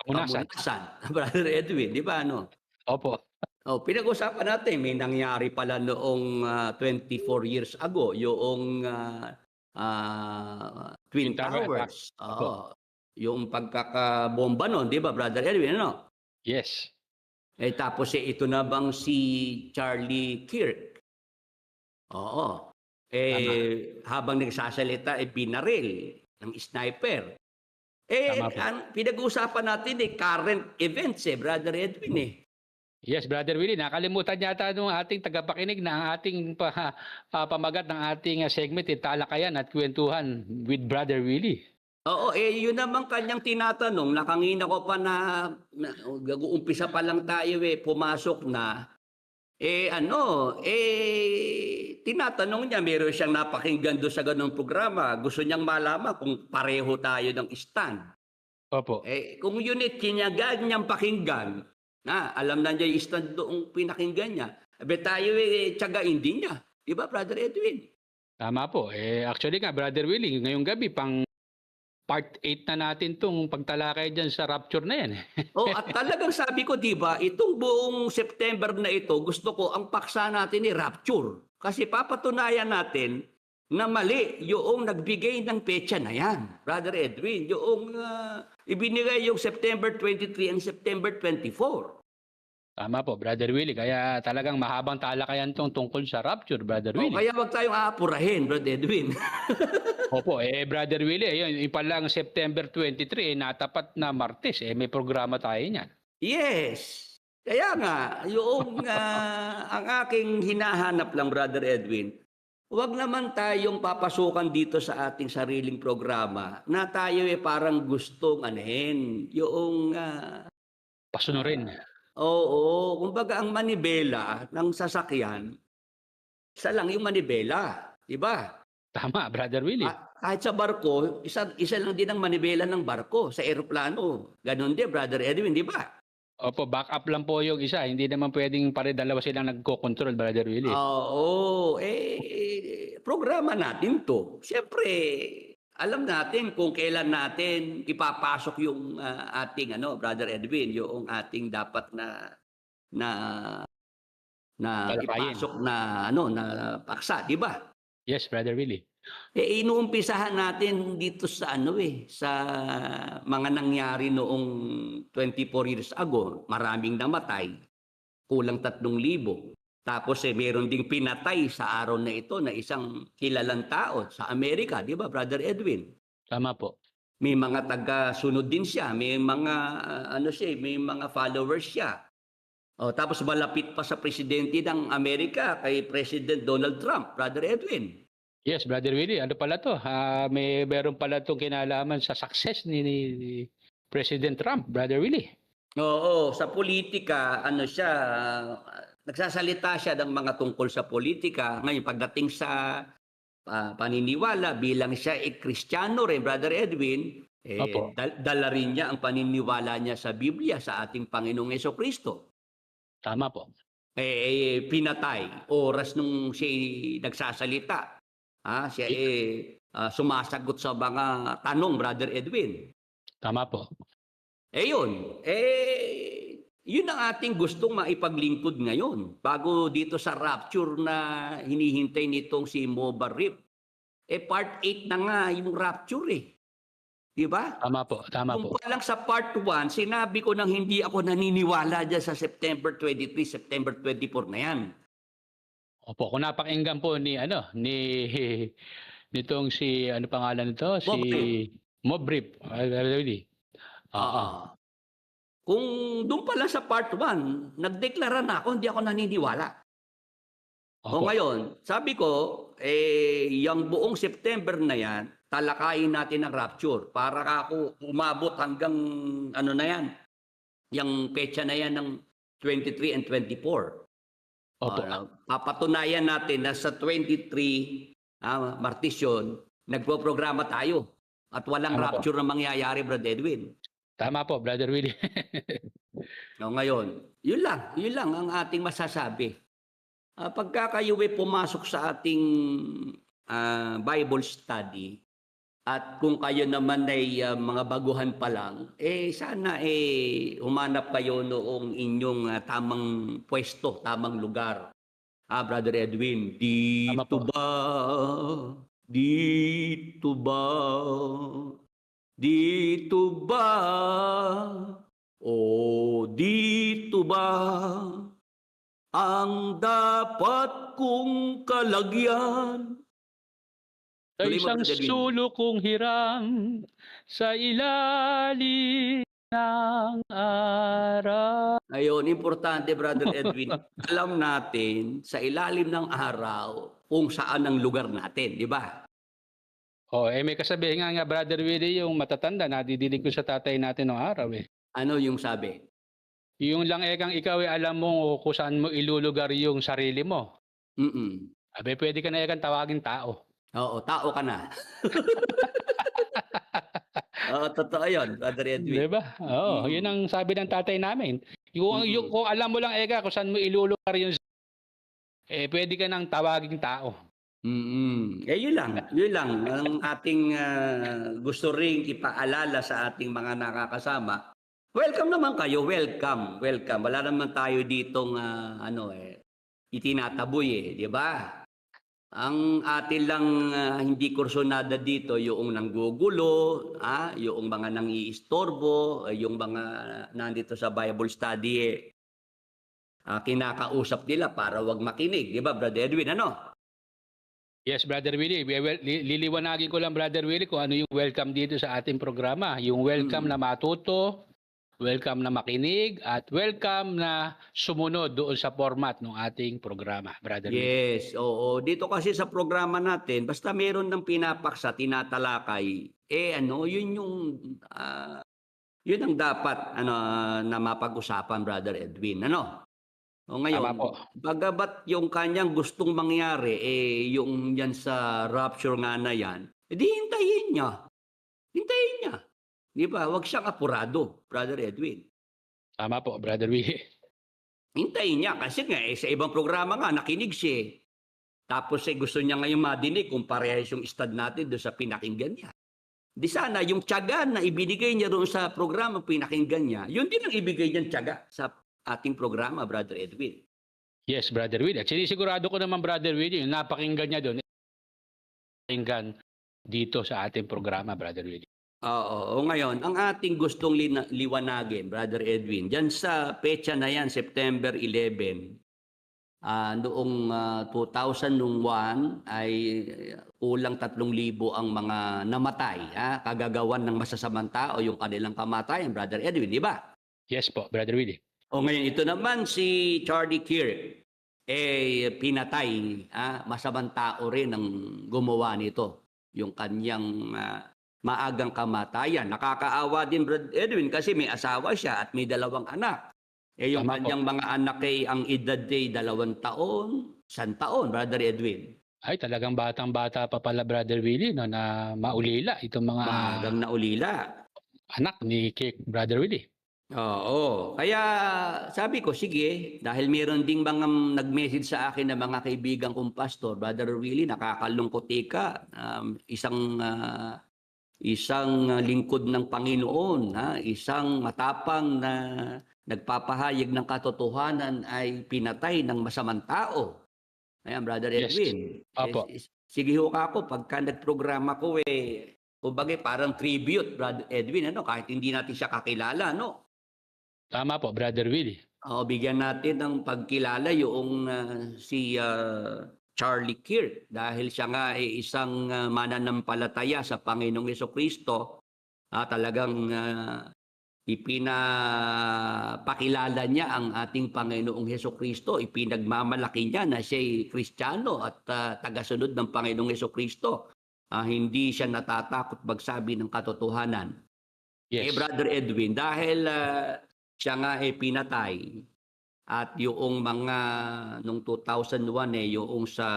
Kamunasan. kamunasan. Brother Edwin, di ba ano? Opo. Pinag-usapan natin, may nangyari pala noong 24 years ago, yung Twin Twin Tower Towers. attack. Opo. Yung pagkakabomba noon, di ba, Brother Edwin, ano? Yes. Tapos ito na bang si Charlie Kirk? Oo. Habang nagsasalita, binaril ng sniper. Tama po. Pinag-uusapan natin current events Brother Edwin Yes, Brother Willie, nakalimutan yata nung ating tagapakinig na ang ating pamagat ng ating segment, talakayan at kwentuhan with Brother Willie. Oo, yun naman kanyang tinatanong, nakangina ko pa na gag-uumpisa pa lang tayo pumasok na. Tinatanong niya, meron siyang napakinggan doon sa ganung programa. Gusto niyang malaman kung pareho tayo ng stand. Opo. Kung yun kinyagan niyang pakinggan, alam na niya yung stand doong pinakinggan niya, tayo tiyagain din niya. Diba, Brother Edwin? Tama po. Actually nga, Brother Willie, ngayong gabi, pang part 8 na natin tong pagtalakay dyan sa rapture na yan. At talagang sabi ko, di ba, itong buong September na ito, gusto ko ang paksa natin rapture. Kasi papatunayan natin na mali yung nagbigay ng petsa na yan. Brother Edwin, yung ibinigay yung September 23 and September 24. Tama po, Brother Willie. Kaya talagang mahabang talakayan tong tungkol sa rapture, Brother Willie. Kaya wag tayong aapurahin, Brother Edwin. Opo, Brother Willie, yun, ipalang September 23, natapat na Martes, may programa tayo niyan. Yes. Kaya nga, yung ang aking hinahanap lang, Brother Edwin, wag naman tayong papasukan dito sa ating sariling programa na tayo parang gustong yung Pasunurin. Oo, kumbaga ang manibela ng sasakyan, isa lang yung manibela, di ba? Tama, Brother Willie. Kahit sa barko, isa lang din ang manibela ng barko sa eroplano. Ganon din, Brother Edwin, di ba? Opo, back up lang po yung isa. Hindi naman pwedeng pare-dalawa silang nagko-control, Brother Willie. Oo, programa natin to. Siyempre, alam natin kung kailan natin ipapasok yung ating Brother Edwin, yung ating dapat na Talakayin. ipasok na paksa, di ba? Yes, Brother Willie. Inuumpisahan natin dito sa sa mga nangyari noong 24 years ago. Maraming namatay, kulang 3,000. Tapos meron ding pinatay sa araw na ito na isang kilalang tao sa Amerika, di ba, Brother Edwin? Tama po. May mga taga-sunod din siya, may mga may mga followers siya. Tapos malapit pa sa presidente ng Amerika kay President Donald Trump, Brother Edwin. Yes, Brother Willie. Ano pala to? Meron pala itong kinalaman sa success ni President Trump, Brother Willie. Oo, sa politika, siya, nagsasalita siya ng mga tungkol sa politika. Ngayon, pagdating sa paniniwala, bilang siya Kristiyano rin, Brother Edwin, dala rin niya ang paniniwala niya sa Biblia, sa ating Panginoong Jesucristo. Tama po. Pinatay, oras nung siya nagsasalita. Siya sumasagot sa mga tanong, Brother Edwin. Tama po. Yun. yun ang ating gustong maipaglingkod ngayon. Bago dito sa rapture na hinihintay nitong si Moba Rip. Part 8 na nga yung rapture eh. Di ba? Tama po, tama po. Kung pa lang sa part 1, sinabi ko nang hindi ako naniniwala dyan sa September 23, September 24 na yan. Opo, kung napakinggan po ni nitong si ano pangalan nito, si Mobrip. Kung doon pala sa part 1, nagdeklara na ako, hindi ako naniniwala. O ngayon, sabi ko, yung buong September na yan, talakayin natin ang rapture para ako umabot hanggang ano na yan, yung petsa na yan ng 23 and 24. Opo. Papatunayan natin na sa 23, Martes yun, nagpo-programa tayo at walang Tama rapture na mangyayari, Brad Edwin. Tama po, Brother Willie. O ngayon, yun lang ang ating masasabi. Pagka kayo ay pumasok sa ating Bible study, at kung kayo naman ay mga baguhan pa lang, sana humanap kayo noong inyong tamang pwesto, tamang lugar. Brother Edwin, dito ba? Dito ba? Dito ba? O dito ba? Ang dapat kong kalagyan. Sa isang sulok kong hiram sa ilalim ng araw. Ayun, importante, Brother Edwin. Alam natin sa ilalim ng araw kung saan ang lugar natin, di ba? May kasabihan nga, Brother Willie, yung matatanda, nadidinig ko sa tatay natin ng araw eh. Ano yung sabi? Yung lang ekang ikaw alam mo kung saan mo ilulugar yung sarili mo. Pwede ka na ekang tawagin tao. Oo, tao ka na. Oo, totoo yun, Brother Edwin. Diba? Oo, yun ang sabi ng tatay namin. Kung alam mo lang eka kung saan mo ilulugar yung pwede ka nang tawagin tao. Yun lang ang ating gusto ring ipaalala sa ating mga nakakasama. Welcome naman kayo, welcome. Wala naman tayo ditong itinataboy di ba? Ang atin lang hindi kursunada dito yung nanggugulo, yung mga nangiistorbo, yung mga nandito sa Bible study kinakausap nila para wag makinig, di ba, Brother Edwin? Ano? Yes, Brother Willie. Liliwanagin ko lang, Brother Willie, kung ano yung welcome dito sa ating programa. Yung welcome na matuto, welcome na makinig, at welcome na sumunod doon sa format ng ating programa, Brother Willie. Yes, oo. Dito kasi sa programa natin, basta meron ng pinapaksa, tinatalakay, yun ang dapat na mapag-usapan, Brother Edwin. O ngayon, bagabat yung kanyang gustong mangyari, yung yan sa rapture nga na yan, edi hintayin niya. Di ba? Huwag siyang apurado, Brother Edwin. Tama po, Brother Willie. Hintayin niya kasi nga sa ibang programa nga nakinig siya. Tapos gusto niya ngayon madinig kung parehas yung stud natin doon sa pinakinggan niya. Di sana yung tiyaga na ibinigay niya doon sa programa pinakinggan niya, yun din ang ibigay niyang tiyaga sa ating programa, Brother Edwin. Yes, Brother Willie. At sinisigurado ko naman, Brother Willie, yung napakinggan niya doon, pakinggan dito sa ating programa, Brother Willie. Oo, ngayon, ang ating gustong liwanagin, Brother Edwin, dyan sa petsa na yan, September 11, noong 2001 ay kulang 3,000 ang mga namatay, kagagawan ng masasamang tao yung kanilang kamatayan, Brother Edwin, di ba? Yes po, Brother Willie. O ngayon, ito naman si Charlie Kirk, pinatay, masamang tao rin ang gumawa nito, yung kanyang maagang kamatayan. Nakakaawa din, Brother Edwin, kasi may asawa siya at may 2 anak. Yung kanyang mga anak ang edad ay 2 taon, 1 taon, Brother Edwin. Ay, talagang batang-bata pa pala, Brother Willie, na maulila itong mga maagang naulila. Anak ni Kirk, Brother Willie. Oo. Kaya sabi ko, sige, dahil meron ding mga nag-message sa akin na mga kaibigan kong pastor, Brother Willie, nakakalungkot ka. Isang isang lingkod ng Panginoon, isang matapang na nagpapahayag ng katotohanan ay pinatay ng masamang tao. Ayan, Brother Yes. Edwin. Opo. Sige ho ka ako, pagka nagprograma ko kumbaga parang tribute, Brother Edwin, kahit hindi natin siya kakilala, no? Tama po, Brother Willie. Bigyan natin ng pagkilala yung si Charlie Kirk dahil siya nga ay isang mananampalataya sa Panginoong Jesucristo. Talagang ipinapakilala niya ang ating Panginoong Jesucristo. Ipinagmamalaki niya na siya'y Kristiyano at tagasunod ng Panginoong Jesucristo. Hindi siya natatakot magsabi ng katotohanan. Yes. Brother Edwin, dahil siya nga pinatay at yung mga nung 2001 yung sa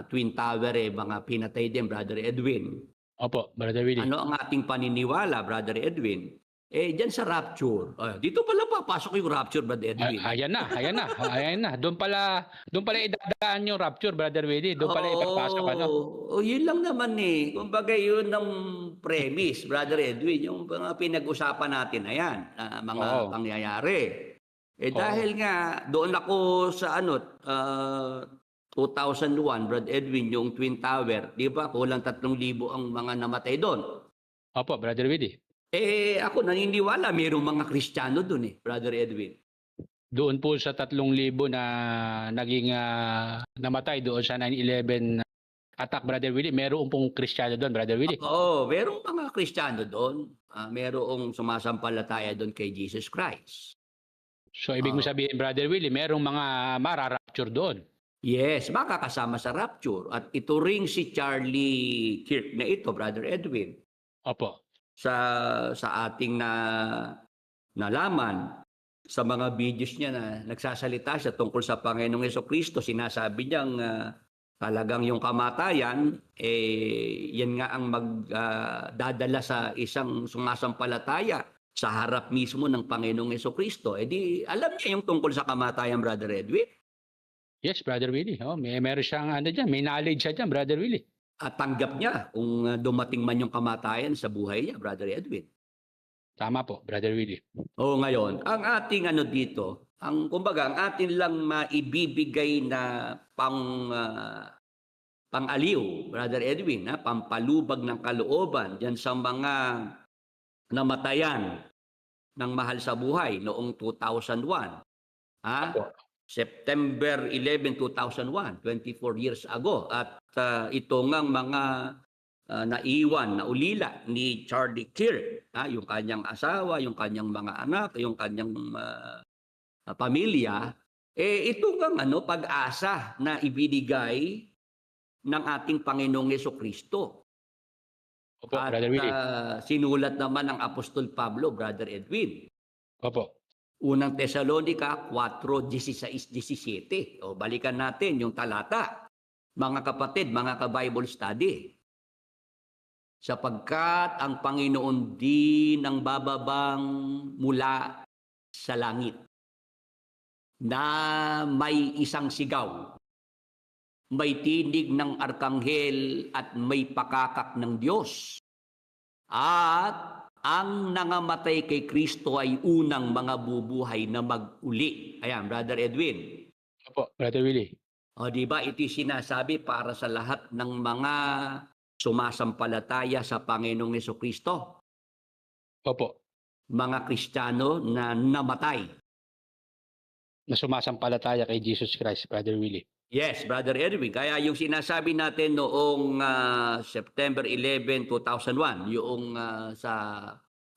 Twin Tower mga pinatay din, Brother Edwin. Opo, Brother Willie. Ano ang ating paniniwala, Brother Edwin? Diyan sa rapture. Dito pala papasok yung rapture, Brother Edwin. Ayan na. Doon pala idadaan yung rapture, Brother Willie. Doon pala ipapasok Yun lang naman Kumbaga yun ang premise, Brother Edwin. Yung mga pinag-usapan natin na yan, mga pangyayari. Dahil nga, doon ako sa 2001, Brother Edwin, yung Twin Tower, di ba? Kulang 3,000 ang mga namatay doon. Opo, Brother Willie. Ako naniniwala, mayroong mga Kristiyano doon Brother Edwin. Doon po sa 3,000 na naging namatay doon sa 9/11 attack, Brother Willie, meron pong Kristiyano doon, Brother Willie. Oo, merong mga Kristiyano doon. Merong sumasampalataya doon kay Jesus Christ. So, ibig mo sabihin, Brother Willie, merong mga mararapture doon. Yes, makakasama sa rapture. At ito ring si Charlie Kirk na ito, Brother Edwin. Opo. Sa ating nalaman, sa mga videos niya na nagsasalita siya tungkol sa Panginoong Jesucristo, sinasabi niyang talagang yung kamatayan, yan nga ang magdadala sa isang sumasampalataya sa harap mismo ng Panginoong Jesucristo. Di alam niya yung tungkol sa kamatayan, Brother Edwin. Yes, Brother Willie. Meron siyang may knowledge siya dyan, Brother Willie. At tanggap niya kung dumating man yung kamatayan sa buhay niya, Brother Edwin. Tama po, Brother Willie. Ngayon, ang ating dito, kumbaga, ang atin lang maibibigay na pang-aliw, Brother Edwin, pampalubag ng kalooban dyan sa mga namatayan ng mahal sa buhay noong 2001. September 11, 2001, 24 years ago. At ito ngang mga naiwan na ulila ni Charlie Kirk, yung kanyang asawa, yung kanyang mga anak, yung kanyang pamilya, ito ngang pag-asa na ibinigay ng ating Panginoong Jesucristo. Opo, Brother Willie. Sinulat naman ng Apostol Pablo, Brother Edwin. Opo. Unang Tesalonica 4:16-17. Balikan natin yung talata. Mga kapatid, mga ka-Bible study. Sapagkat ang Panginoon di nang bababang mula sa langit na may isang sigaw, may tinig ng arkanghel at may pakakak ng Diyos. At ang nangamatay kay Kristo ay unang mga bubuhay na mag-uli. Ayan, Brother Edwin. Opo, Brother Willie. Di ba ito sinasabi para sa lahat ng mga sumasampalataya sa Panginoong Jesucristo? Opo. Mga Kristiyano na namatay. Na sumasampalataya kay Jesus Christ, Brother Willie. Yes, Brother Edwin. Kaya yung sinasabi natin noong September 11, 2001, yung sa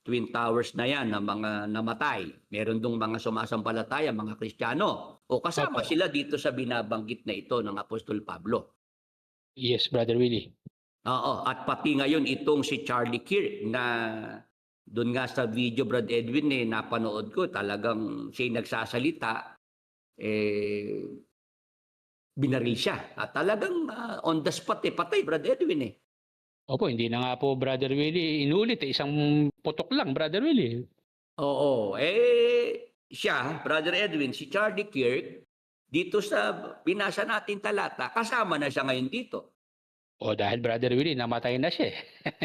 Twin Towers na yan, na mga namatay. Meron dong mga sumasampalataya, mga Kristiyano. Kasama sila dito sa binabanggit na ito ng Apostol Pablo. Yes, Brother Willie. At pati ngayon itong si Charlie Kirk na doon nga sa video, Brad Edwin, napanood ko, talagang siya nagsasalita, binaril siya. At talagang on the spot, patay, Brad Edwin. Opo, hindi na nga po, Brother Willie, inulit. Isang putok lang, Brother Willie. Siya, Brother Edwin, si Charlie Kirk, dito sa binasa natin talata, kasama na siya ngayon dito. O dahil Brother Willie, namatay na siya eh.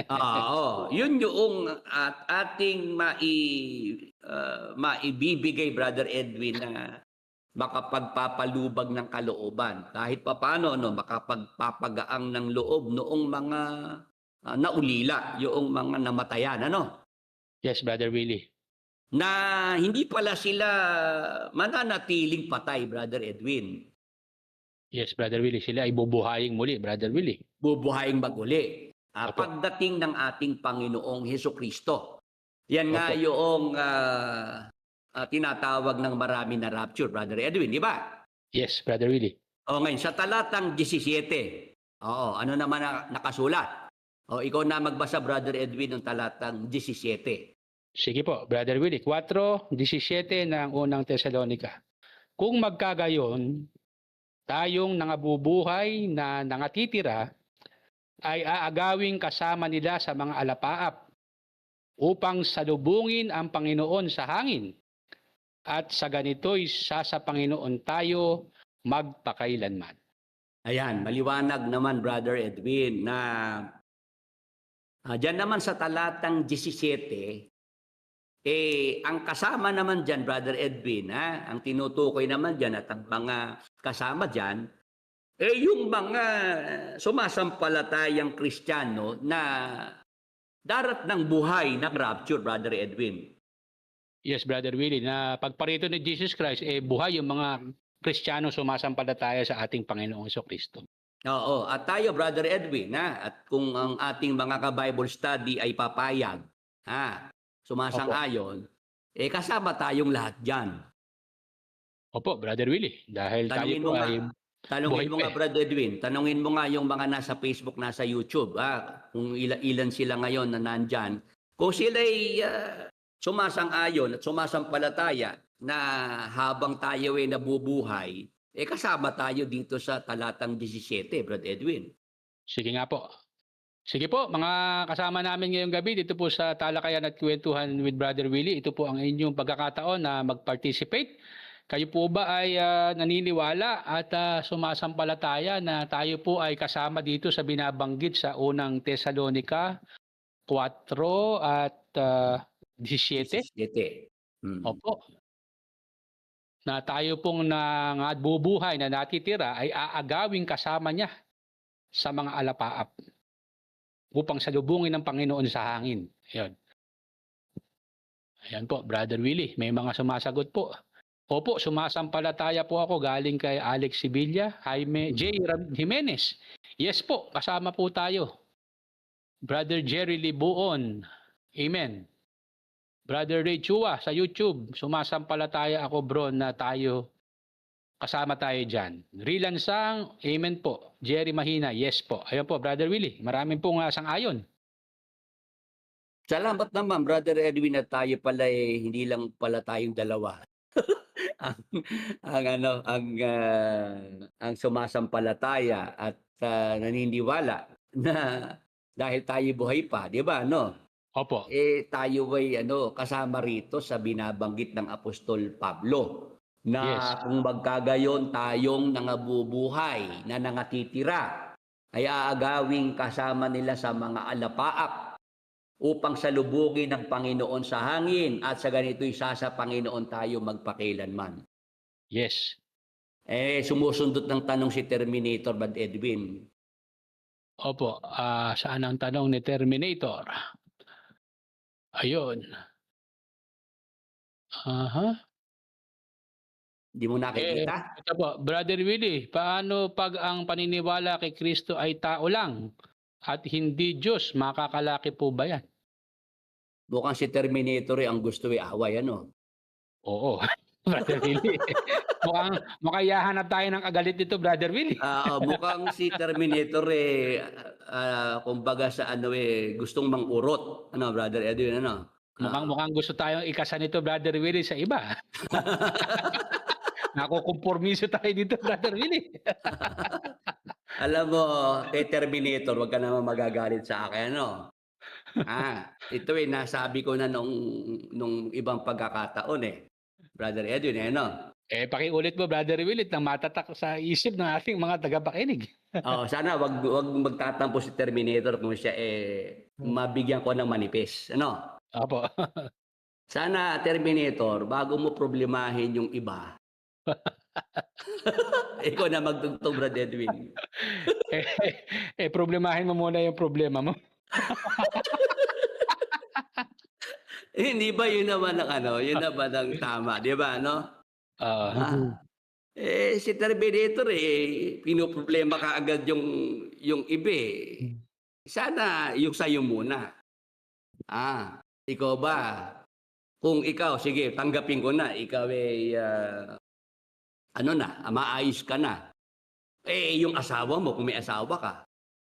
Oo, yun yung ating maibibigay, Brother Edwin, na makapagpapalubag ng kalooban. Kahit papaano, no, makapagpapagaang ng loob noong mga naulila, yung mga namatayan, ano? Yes, Brother Willie. Na hindi pala sila mananatiling patay, Brother Edwin. Yes, Brother Willie. Sila ay bubuhayin muli, Brother Willie. Bubuhayin maguli. Opo. Pagdating ng ating Panginoong Hesukristo. Yan nga Opo. yung tinatawag ng marami na rapture, Brother Edwin, di ba? Yes, Brother Willie. O ngayon, sa talatang 17, ano naman nakasulat? O ikaw na magbasa, Brother Edwin, ng talatang 17. Sige po, Brother Willie. 4:17 ng unang Tesalonika. Kung magkagayon, tayong nangabubuhay na nangatitira ay aagawing kasama nila sa mga alapaap upang salubungin ang Panginoon sa hangin. At sa ganito'y sa Panginoon tayo magpakailanman. Ayan, maliwanag naman, Brother Edwin, na dyan naman sa talatang 17, ang kasama naman dyan, Brother Edwin, ang tinutukoy naman dyan at ang mga kasama dyan, yung mga sumasampalatayang Kristiyano na darat ng buhay ng rapture, Brother Edwin. Yes, Brother Willie, na pagparito ni Jesus Christ, buhay yung mga Kristiyano sumasampalataya sa ating Panginoong Kristo. Oo, at tayo, Brother Edwin, at kung ang ating mga ka-Bible study ay papayag, sumasang-ayon, kasama tayong lahat dyan. Opo, Brother Willie, dahil tayo po ay Tanungin mo nga, Brother Edwin, tanungin mo nga yung mga nasa Facebook, nasa YouTube, kung ilan sila ngayon na nandyan. Kung sila'y sumasang-ayon at sumasampalataya na habang tayo ay nabubuhay, kasama tayo dito sa talatang 17, Brother Edwin. Sige nga po. Sige po, mga kasama namin ngayong gabi dito po sa Talakayan at Kwentuhan with Brother Willie. Ito po ang inyong pagkakataon na mag-participate. Kayo po ba ay naniniwala at sumasampalataya na tayo po ay kasama dito sa binabanggit sa unang Tesalonika 4 at 17? 17. Opo. Na tayo pong bubuhay na natitira ay aagawing kasama niya sa mga alapaap upang salubungin ng Panginoon sa hangin. Ayan. Ayan po, Brother Willie, may mga sumasagot po. Opo, sumasampalataya po ako galing kay Alex Sibilla, Jaime J. Jimenez. Yes po, kasama po tayo. Brother Jerry Libuon. Amen. Brother Ray Chua sa YouTube, sumasampalataya ako bro na tayo, kasama tayo dyan. Rilan Sang, amen po. Jerry Mahina, yes po. Ayun po, Brother Willie, maraming pong sang-ayon. Salamat naman, Brother Edwin, at tayo pala hindi lang pala tayong dalawa. ang sumasampalataya at naniniwala na dahil tayo buhay pa, di ba, no? Opo. Tayo ay kasama rito sa binabanggit ng Apostol Pablo na Yes. kung magkagayon tayong nangabubuhay na nangatitira ay aagawing kasama nila sa mga alapaap upang salubungin ng Panginoon sa hangin at sa ganito'y sa Panginoon tayo magpakailanman. Yes. Sumusundot ng tanong si Terminator, Brad Edwin. Opo, saan ang tanong ni Terminator? Ayun. Aha. Di mo nakikita? Ito po, Brother Willie, paano pag ang paniniwala kay Kristo ay tao lang at hindi Diyos, makakalaki po ba yan? Mukhang si Terminator ang gusto away, Oo, Brother Willie. mukhang yahanap tayo ng kagalit dito, Brother Willie. Mukhang si Terminator kumbaga sa gustong mangurot. Brother Edwin, Mukhang gusto tayong ikasan nito, Brother Willie, sa iba. Nakukompormiso tayo dito, Brother Willie. Alam mo, kay Terminator, wag ka naman magagalit sa akin, ito nasabi ko na nung ibang pagkakataon, Brother Edwin, Pakiulit mo, Brother Willie, nang matatak sa isip ng ating mga tagapakinig. Sana wag magtatampo si Terminator kung siya mabigyan ko ng manipis. Ano? Opo. Sana Terminator, bago mo problemahin yung iba, ikaw na magtugtog, Brad Edwin. Problemahin mo muna yung problema mo. Hindi ba yun naman ang yun naman ang tama, di ba, no? Si Terminator, pinoproblema ka agad yung iba. Sana yung sa'yo muna. Ikaw ba? Kung ikaw, sige, tanggapin ko na, ikaw maayos ka na. Yung asawa mo, kung may asawa ka.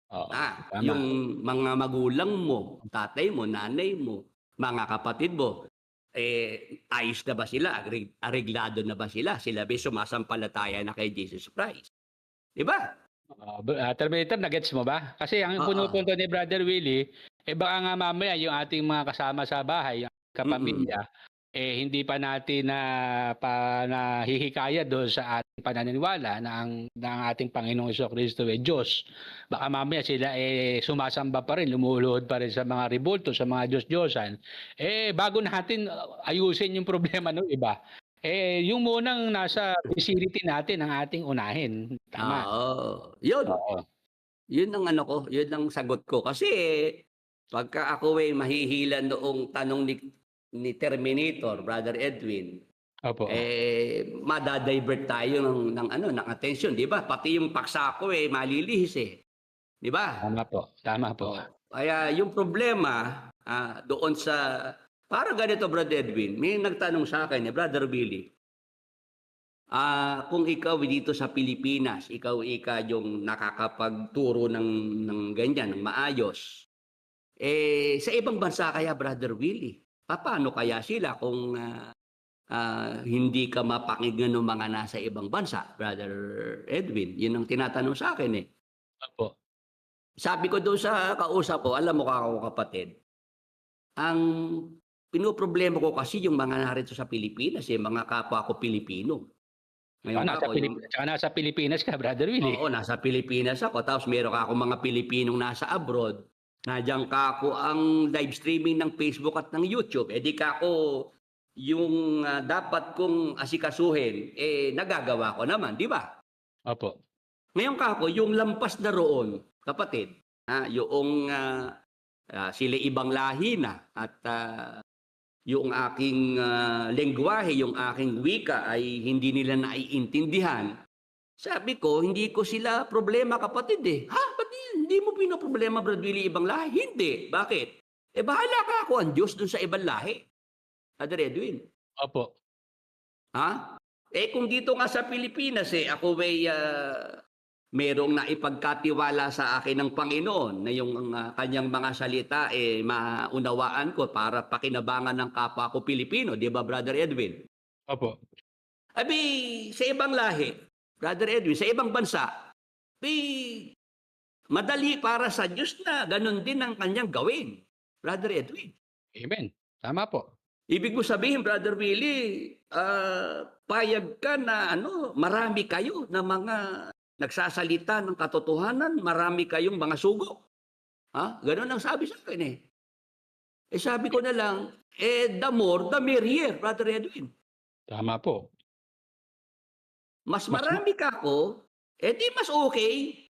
Tama. Yung mga magulang mo, tatay mo, nanay mo, mga kapatid mo, ayos na ba sila? Areglado na ba sila? Sila ba sumasampalataya na kay Jesus Christ? Di ba? Terminator, nagets mo ba? Kasi ang punupunto ni Brother Willie, baka nga mamaya yung ating mga kasama sa bahay, yung kapamilya, hindi pa natin nahihikaya doon sa ating pananiniwala na ang ating Panginoong Jesucristo ay Diyos. Baka mamaya sila sumasamba pa rin, lumuluhod pa rin sa mga ribulto, sa mga Diyos-Diyosan. Bago natin ayusin yung problema ng iba, yung munang nasa vicinity natin ang ating unahin. Tama. Yun. Yun ang yun ang sagot ko. Kasi pagka ako mahihila noong tanong ni Terminator, Brother Edwin, Opo. madadivert tayo ng attention, di ba? Pati yung paksa ko malilihis di ba? Tama po. Kaya yung problema doon sa para ganito, Brother Edwin, may nagtanong sa akin, Brother Billy, kung ikaw dito sa Pilipinas, ikaw yung nakakapagturo ng ganyan, ng maayos, sa ibang bansa kaya, Brother Willie, paano kaya sila kung hindi ka mapakinggan ng mga nasa ibang bansa, Brother Edwin? Yun ang tinatanong sa akin Opo. Sabi ko doon sa kausap ko, alam mo kapatid, ang pinoproblema ko kasi yung mga narito sa Pilipinas, mga kapwa ko Pilipino. Ngayon nasa Pilipinas ka, Brother Willie. Oo, nasa Pilipinas ako. Tapos meron ako mga Pilipinong nasa abroad. Nandiyan ka ako ang live streaming ng Facebook at ng YouTube. Di ka ako yung dapat kong asikasuhin, nagagawa ko naman, di ba? Opo. Ngayon ka ako, yung lampas na roon, kapatid, yung sila ibang lahi na at yung aking lengguwahe, yung aking wika ay hindi nila naiintindihan. Sabi ko, hindi ko sila problema, kapatid Ba't hindi mo pinoproblema, Brad Willie, ibang lahi? Hindi. Bakit? Bahala ka, ako ang Diyos dun sa ibang lahi. Brother Edwin. Opo. Kung dito nga sa Pilipinas, ako merong naipagkatiwala sa akin ng Panginoon na yung kanyang mga salita maunawaan ko para pakinabangan ng kapwa ko Pilipino. Di ba, Brother Edwin? Opo. Sa ibang lahi, Brother Edwin, sa ibang bansa, madali para sa Diyos na ganun din ang kanyang gawin. Brother Edwin. Amen. Tama po. Ibig mo sabihin, Brother Willie, payag ka na marami kayo na mga nagsasalita ng katotohanan, marami kayong mga sugo. Ganun ang sabi sa akin sabi ko na lang, the more, the merrier, Brother Edwin. Tama po. Mas marami ka ako, di mas okay.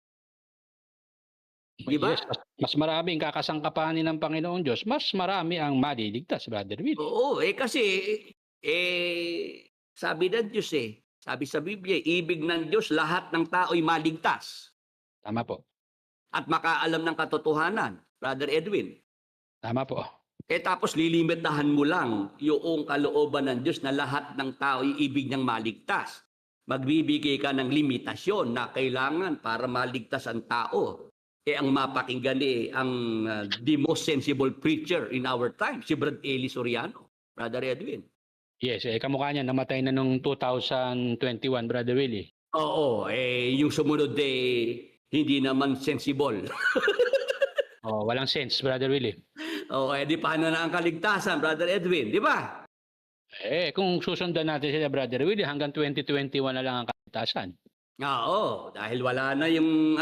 Di ba? Yes, mas maraming kakasangkapanin ng Panginoong Diyos, mas marami ang maliligtas, Brother Willie. Oo, kasi sabi ng Diyos sabi sa Biblia, ibig ng Diyos lahat ng tao'y maligtas. Tama po. At makaalam ng katotohanan, Brother Edwin. Tama po. Tapos lilimitahan mo lang yung kalooban ng Diyos na lahat ng tao'y ibig niyang maligtas. Magbibigay ka ng limitasyon na kailangan para maligtas ang tao. Ang mapakinggan ang the most sensible preacher in our time, si Brad Eli Soriano, Brother Edwin. Yes, kamukha niya, namatay na nung 2021, Brother Willie. Oo, yung sumunod hindi naman sensible. Walang sense, Brother Willie. Di paano na ang kaligtasan, Brother Edwin, di ba? Kung susundan natin sila, Brother Willie, hanggang 2021 na lang ang kaligtasan. Oo, dahil wala na yung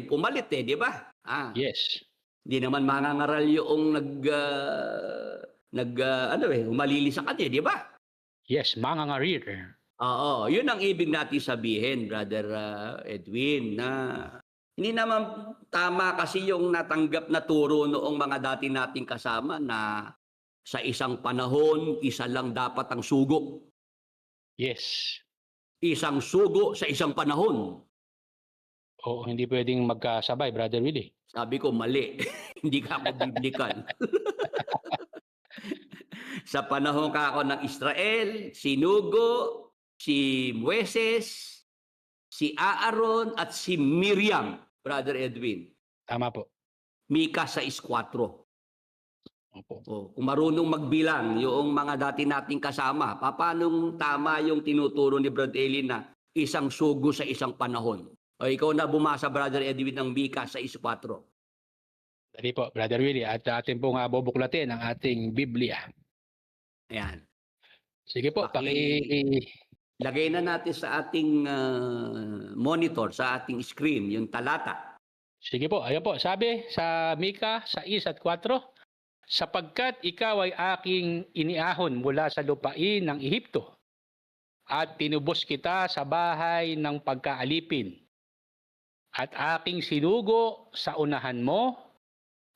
pumalit di ba? Yes. Hindi naman mangangaral yung humalili sa kanya, di ba? Yes, mangangarir. Oo, yun ang ibig natin sabihin, Brother Edwin, na hindi naman tama kasi yung natanggap na turo noong mga dati nating kasama na sa isang panahon, isa lang dapat ang sugo. Yes. Isang sugo sa isang panahon. Oo, hindi pwedeng magkasabay, Brother Willie. Sabi ko, mali. Hindi ka ako biblical. Sa panahon ka ako ng Israel, sinugo, si Moises, si Aaron, at si Miriam, Brother Edwin. Tama po. Mika 6:4. Opo. Kung marunong magbilang yung mga dati nating kasama, paanong tama yung tinuturo ni Brother Eli na isang sugo sa isang panahon? O ikaw na bumasa, Brother Edwin, ng Mika 6:4. Dali po, Brother Willie. At atin pong bubuklatin ang ating Biblia. Ayan. Sige po, Lagay na natin sa ating monitor, sa ating screen, yung talata. Sige po, ayan po. Sabi sa Mika 6:4, sapagkat ikaw ay aking iniahon mula sa lupain ng Ehipto at tinubos kita sa bahay ng pagkaalipin at aking sinugo sa unahan mo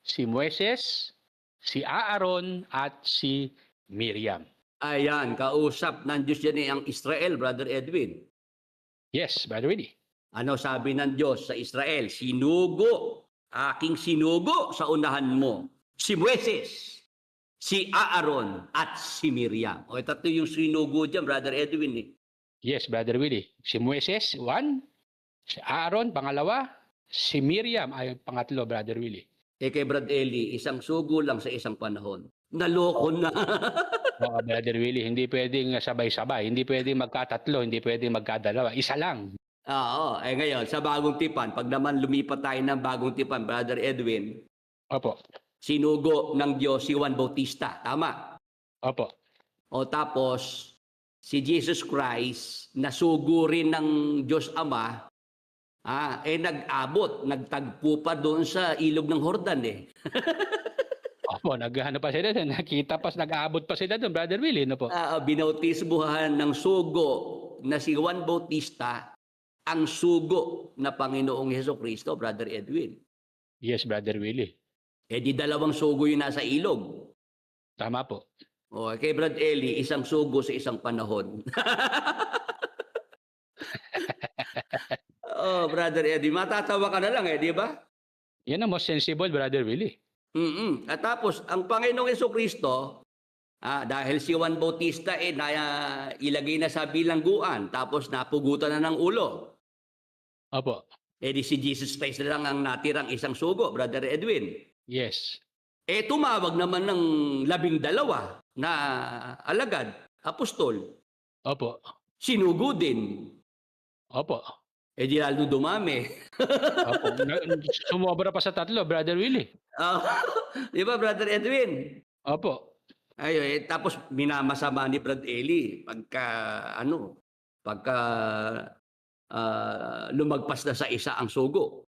si Moises, si Aaron at si Miriam. Ayan, kausap ng Diyos yan ang Israel, Brother Edwin. Yes, Brother Willie. Ano sabi ng Diyos sa Israel? Aking sinugo sa unahan mo si Moises, si Aaron, at si Miriam. O, tatlo yung sinugo dyan, Brother Edwin. Yes, Brother Willie. Si Moises, 1. Si Aaron, pangalawa. Si Miriam ay pangatlo, Brother Willie. Kay Brad Eli, isang sugo lang sa isang panahon. Naloko na. Oo, Brother Willie, hindi pwedeng sabay-sabay. Hindi pwedeng magkatatlo, hindi pwedeng magkadalawa. Isa lang. Oo, ngayon, sa bagong tipan, pag naman lumipat tayo ng bagong tipan, Brother Edwin, Opo. sinugo ng Diyos si Juan Bautista. Tama? Opo. O tapos, si Jesus Christ, nasugo rin ng Diyos Ama, nag-abot, nagtagpo pa doon sa ilog ng Jordan Opo, naghano pa sila doon. Nakita pa, nag-aabot pa sila doon, Brother Willie. No po? Binautismuhan ng sugo na si Juan Bautista, ang sugo na Panginoong Hesukristo, Brother Edwin. Yes, Brother Willie. Di dalawang sugo yung nasa ilog. Tama po. O, kay Brad Eli, isang sugo sa isang panahon. Brother Eddie, matatawa ka na lang di ba? Yan ang most sensible, Brother Willie. At tapos, ang Panginoong Hesukristo, dahil si Juan Bautista ilagay na sa bilangguan, tapos napugutan na ng ulo. Opo. Di si Jesus Christ na lang ang natirang isang sugo, Brother Edwin. Yes. Tumawag naman ng 12 na alagad, apostol. Opo. Sinugo din. Opo. Di lalo dumami. Opo. Sumobra pa sa 3, Brother Willie. Di ba, Brother Edwin? Opo. Tapos minamasama ni Brad Eli pagka lumagpas na sa isa ang sugo.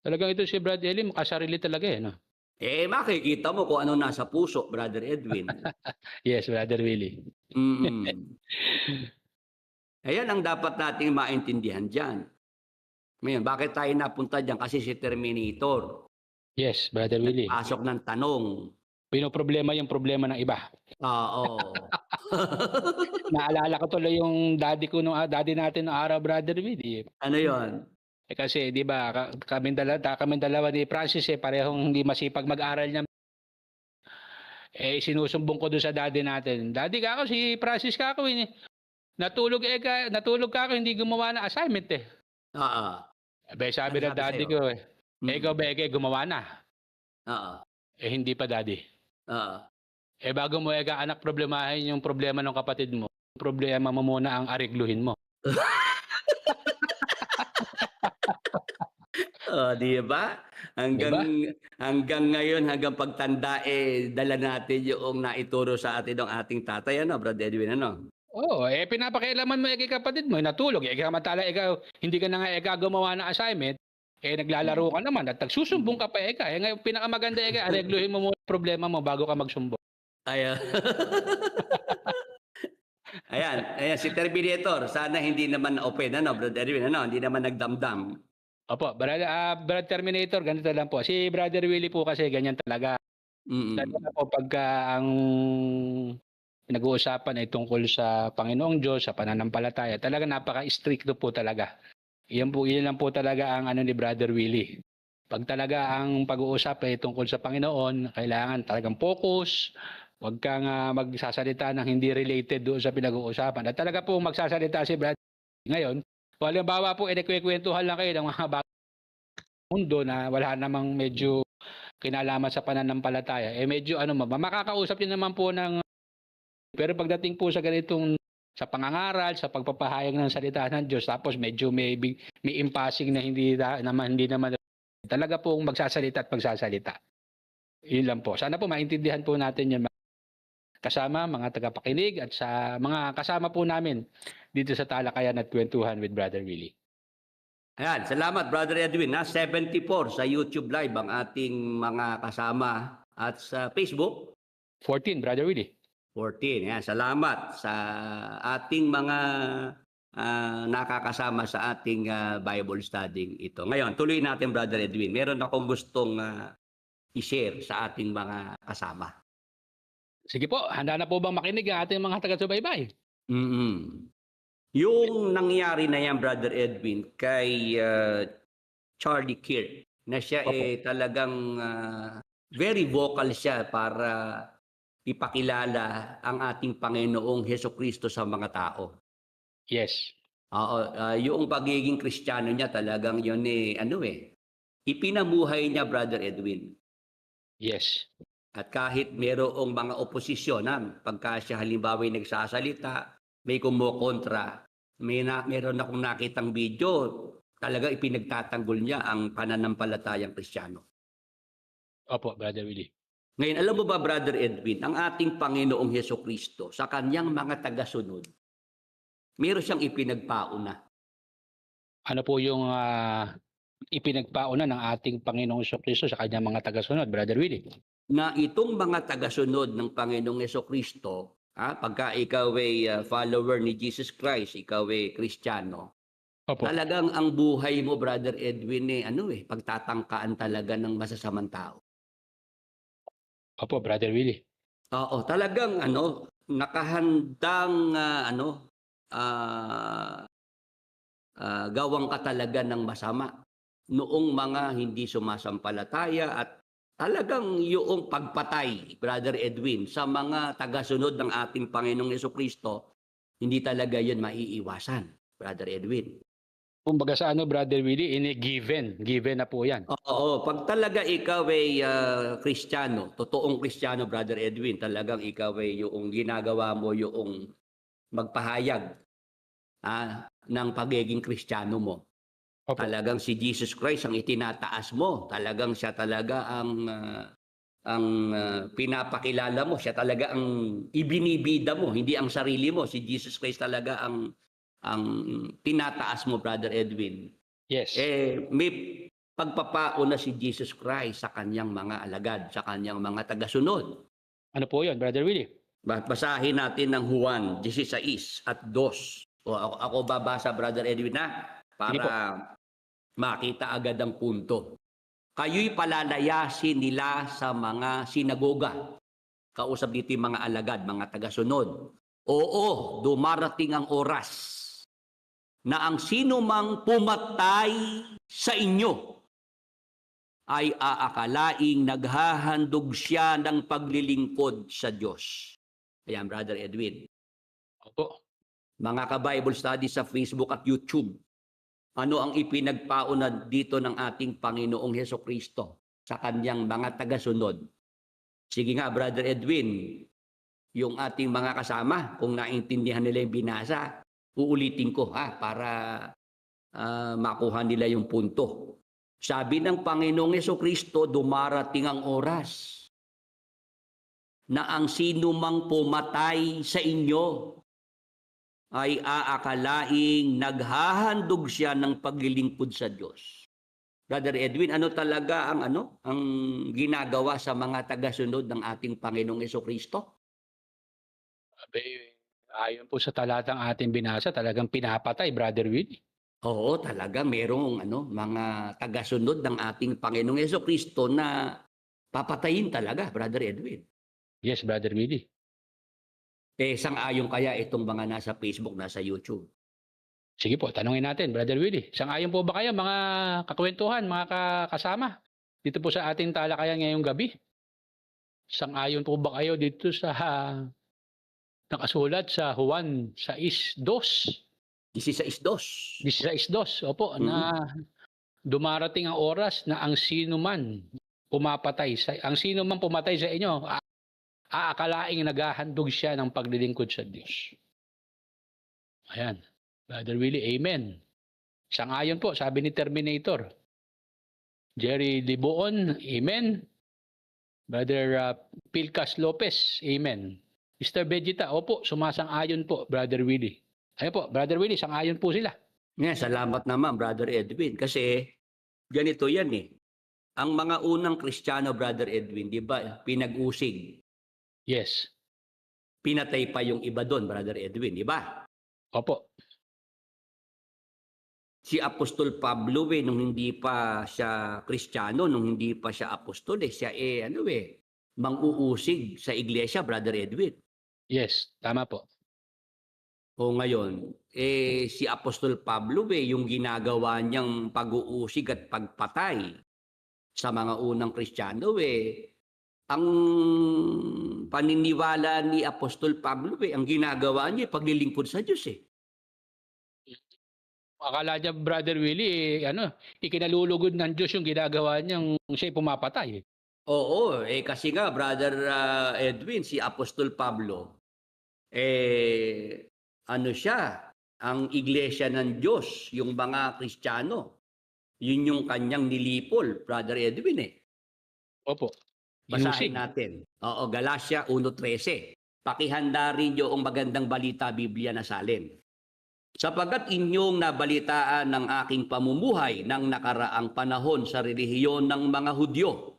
Talagang ito si Brad Eli, makasarili talaga no? Makikita mo kung ano nasa puso, Brother Edwin. Yes, Brother Willie. Ayan ang dapat nating maintindihan dyan. Ngayon, bakit tayo napunta dyan? Kasi si Terminator. Yes, Brother Willie. Pasok ng tanong. Pinoproblema yung problema ng iba. Oo. Naalala ko tuloy yung daddy natin noong araw, Brother Willie. Ano yon? Kasi di ba kami dalawa ni Francis parehong hindi masipag mag-aral niya. Sinusumbong ko doon sa daddy natin. Daddy ka ako, si Francis ka ako natulog ka ako, hindi gumawa ng assignment sabi ng daddy ko ikaw ba gumawa na? Hindi pa daddy. Bago mo anak problemahin yung problema ng kapatid mo, problema mo muna ang arigluhin mo. O, di ba? Hanggang, hanggang ngayon, hanggang pagtanda, dala natin yung naituro sa atin ng ating tatay, ano, Brother Edwin, ano? Oo, pinapakialaman mo kay kapatid mo, natulog. Samantala ikaw, hindi ka na nga gumawa ng assignment, naglalaro ka naman at nagsusumbong ka pa ngayon, pinakamaganda aregluhin mo muna yung problema mo bago ka magsumbong. Ayan. Ayan, si Terminator, sana hindi naman open, ano, Brother Edwin, ano, hindi naman nagdamdam. Opo, Brad Terminator, ganito lang po. Si Brother Willie po kasi ganyan talaga. Lalo na po pagka ang pinag-uusapan ay tungkol sa Panginoong Diyos, sa pananampalataya, talaga napaka-stricto po talaga. Yan lang po talaga ang ni Brother Willie. Pag talaga ang pag-uusap ay tungkol sa Panginoon, kailangan talagang focus, huwag kang magsasalita ng hindi related doon sa pinag-uusapan. At talaga po magsasalita si Brother ngayon, halimbawa po, kwentuhan lang kayo ng mga bagong mundo na wala namang medyo kinalaman sa pananampalataya, medyo makakausap yun naman po ng. Pero pagdating po sa ganitong sa pangangaral, sa pagpapahayag ng salita ng Diyos, tapos medyo may impassing na hindi naman talaga pong magsasalita at magsasalita. Yun lang po. Sana po maintindihan po natin yan kasama mga tagapakinig at sa mga kasama po namin dito sa Talakayan at Kwentuhan with Brother Willie. Ayan, salamat Brother Edwin. 74 sa YouTube Live ang ating mga kasama at sa Facebook. 14, Brother Willie. 14. Ayan, salamat sa ating mga nakakasama sa ating Bible study ito. Ngayon, tuloy natin Brother Edwin. Meron akong gustong i-share sa ating mga kasama. Sige po, handa na po bang makinig ang ating mga taga-subaybay? Yung nangyari na yan, Brother Edwin, kay Charlie Kirk, na siya talagang very vocal siya para ipakilala ang ating Panginoong Hesukristo sa mga tao. Yes. Oo, yung pagiging Kristiyano niya talagang yun ipinamuhay niya, Brother Edwin. Yes. At kahit merong mga oposisyon, pagka siya halimbawa ay nagsasalita, may kumukontra, meron akong nakitang video, talaga ipinagtatanggol niya ang pananampalatayang Kristiyano. Opo, Brother Willie. Ngayon, alam mo ba, Brother Edwin, ang ating Panginoong Hesukristo sa kanyang mga tagasunod, meron siyang ipinagpauna. Ano po yung ipinagpauna ng ating Panginoong Hesukristo sa kanyang mga tagasunod, Brother Willie? Na itong mga tagasunod ng Panginoong Hesukristo, pagka ikaw ay follower ni Jesus Christ, ikaw ay Kristiyano, talagang ang buhay mo, Brother Edwin, pagtatangkaan talaga ng masasamang tao. Opo, Brother Willie. Oo, talagang nakahandang gawang ka talaga ng masama noong mga hindi sumasampalataya at talagang yung pagpatay, Brother Edwin, sa mga tagasunod ng ating Panginoong Hesukristo, hindi talaga yun maiiwasan, Brother Edwin. Kumbaga sa Brother Willie, given na po yan. Oo, pag talaga ikaw ay Kristiyano, totoong Kristiyano, Brother Edwin, talagang ikaw ay yung ginagawa mo yung magpahayag ng pagiging Kristiyano mo. Opo. Talagang si Jesus Christ ang itinataas mo. Talagang siya talaga ang pinapakilala mo. Siya talaga ang ibinibida mo, hindi ang sarili mo. Si Jesus Christ talaga ang tinataas mo, Brother Edwin. Yes. May pagpapauna si Jesus Christ sa kanyang mga alagad, sa kanyang mga tagasunod. Ano po yun, Brother Willie? Basahin natin ng Juan 16 at 2. Ako babasa, Brother Edwin, para makita agad ang punto. Kayo'y palalayasin nila sa mga sinagoga. Kausap dito yung mga alagad, mga tagasunod. Oo, dumarating ang oras na ang sino mang pumatay sa inyo ay aakalaing naghahandog siya ng paglilingkod sa Diyos. Ayan, Brother Edwin. Opo. Mga ka-Bible study sa Facebook at YouTube, ano ang ipinagpauna dito ng ating Panginoong Hesukristo sa kanyang mga tagasunod? Sige nga, Brother Edwin, yung ating mga kasama, kung naintindihan nila yung binasa, uulitin ko para makuha nila yung punto. Sabi ng Panginoong Jesucristo, dumarating ang oras na ang sino mang pumatay sa inyo ay aakalaing naghahandog siya ng paglilingkod sa Diyos. Brother Edwin, ano talaga ang ginagawa sa mga tagasunod ng ating Panginoong Jesucristo? Ayon po sa talatang ating binasa, talagang pinapatay, Brother Willie. Oo, talaga merong mga tagasunod ng ating Panginoong Jesucristo na papatayin talaga, Brother Edwin. Yes, Brother Willie. Sang-ayon kaya itong mga nasa Facebook, nasa YouTube? Sige po, tanungin natin, Brother Willie. Sang-ayon po ba kayo, mga kakwentuhan, mga kasama, dito po sa ating talakayan ngayong gabi? Sang-ayon po ba kayo dito sa nakasulat sa Juan 6:2? 16:2. 16:2, opo, na dumarating ang oras na ang sino man pumatay sa inyo, aakalaing naghahandog siya ng paglilingkod sa Diyos. Ayan. Brother Willie, amen. Sang-ayon po, sabi ni Terminator. Jerry Liboon, amen. Brother Pilcas Lopez, amen. Mr. Vegeta, opo, sumasang-ayon po, Brother Willie. Ayun po, Brother Willie, sang-ayon po sila. Salamat naman, Brother Edwin. Kasi ganito yan eh. Ang mga unang Kristiyano, Brother Edwin, di ba, pinag-usig. Yes. Pinatay pa yung iba doon, Brother Edwin, di ba? Opo. Si Apostol Pablo nung hindi pa siya Kristiyano, nung hindi pa siya apostol, siya mang-uusig sa iglesia, Brother Edwin. Yes, tama po. O ngayon, si Apostol Pablo yung ginagawa niyang pag-uusig at pagpatay sa mga unang Kristiyano ang paniniwala ni Apostol Pablo ang ginagawa niya paglilingkod sa Diyos Akala niya, Brother Willie, ikinalulugod ng Diyos yung ginagawa niyang siya pumapatay. Oo, kasi nga, Brother Edwin, si Apostol Pablo, siya, ang iglesia ng Diyos, yung mga Kristiyano, yun yung kanyang nilipol, Brother Edwin Opo. Basahin natin. Oo, Galatia 1:13. Pakihanda rin yung magandang balita Biblia na salin. Sapagat inyong nabalitaan ng aking pamumuhay ng nakaraang panahon sa relihiyon ng mga Hudyo,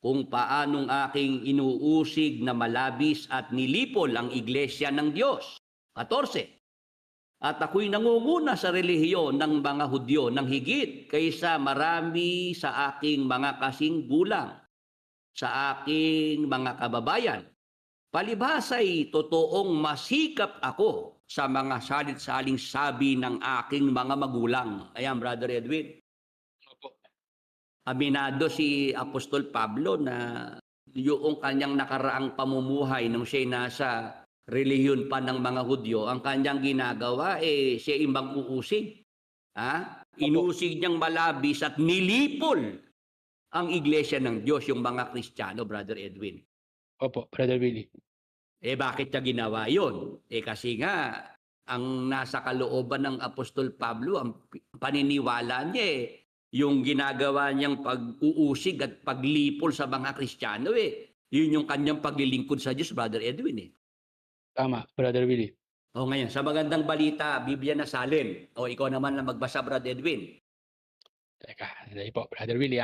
kung paanong aking inuusig na malabis at nilipol ang iglesia ng Diyos. 14. At ako'y nangunguna sa relihiyon ng mga Hudyo ng higit kaysa marami sa aking mga kasing gulang, sa aking mga kababayan. Palibhasa'y totoong masikap ako sa mga salit-saling sabi ng aking mga magulang. Ayan, Brother Edwin. Opo. Aminado si Apostol Pablo na yung kanyang nakaraang pamumuhay nung siya nasa relihiyon pa ng mga Hudyo, ang kanyang ginagawa siya mang-uusig. Inuusig niyang malabis at nilipol ang iglesia ng Diyos, yung mga Kristiyano, Brother Edwin. Opo, Brother Willie. Bakit niya ginawa yun? Kasi nga, ang nasa kalooban ng Apostol Pablo, ang paniniwala niya yung ginagawa niyang pag-uusig at paglipol sa mga Kristiyano yun yung kanyang paglilingkod sa Diyos, Brother Edwin Tama, Brother Willie. Ngayon, sa magandang balita, Biblia na salin. Ikaw naman na magbasa, Brother Edwin. Teka, dali po, Brother Willie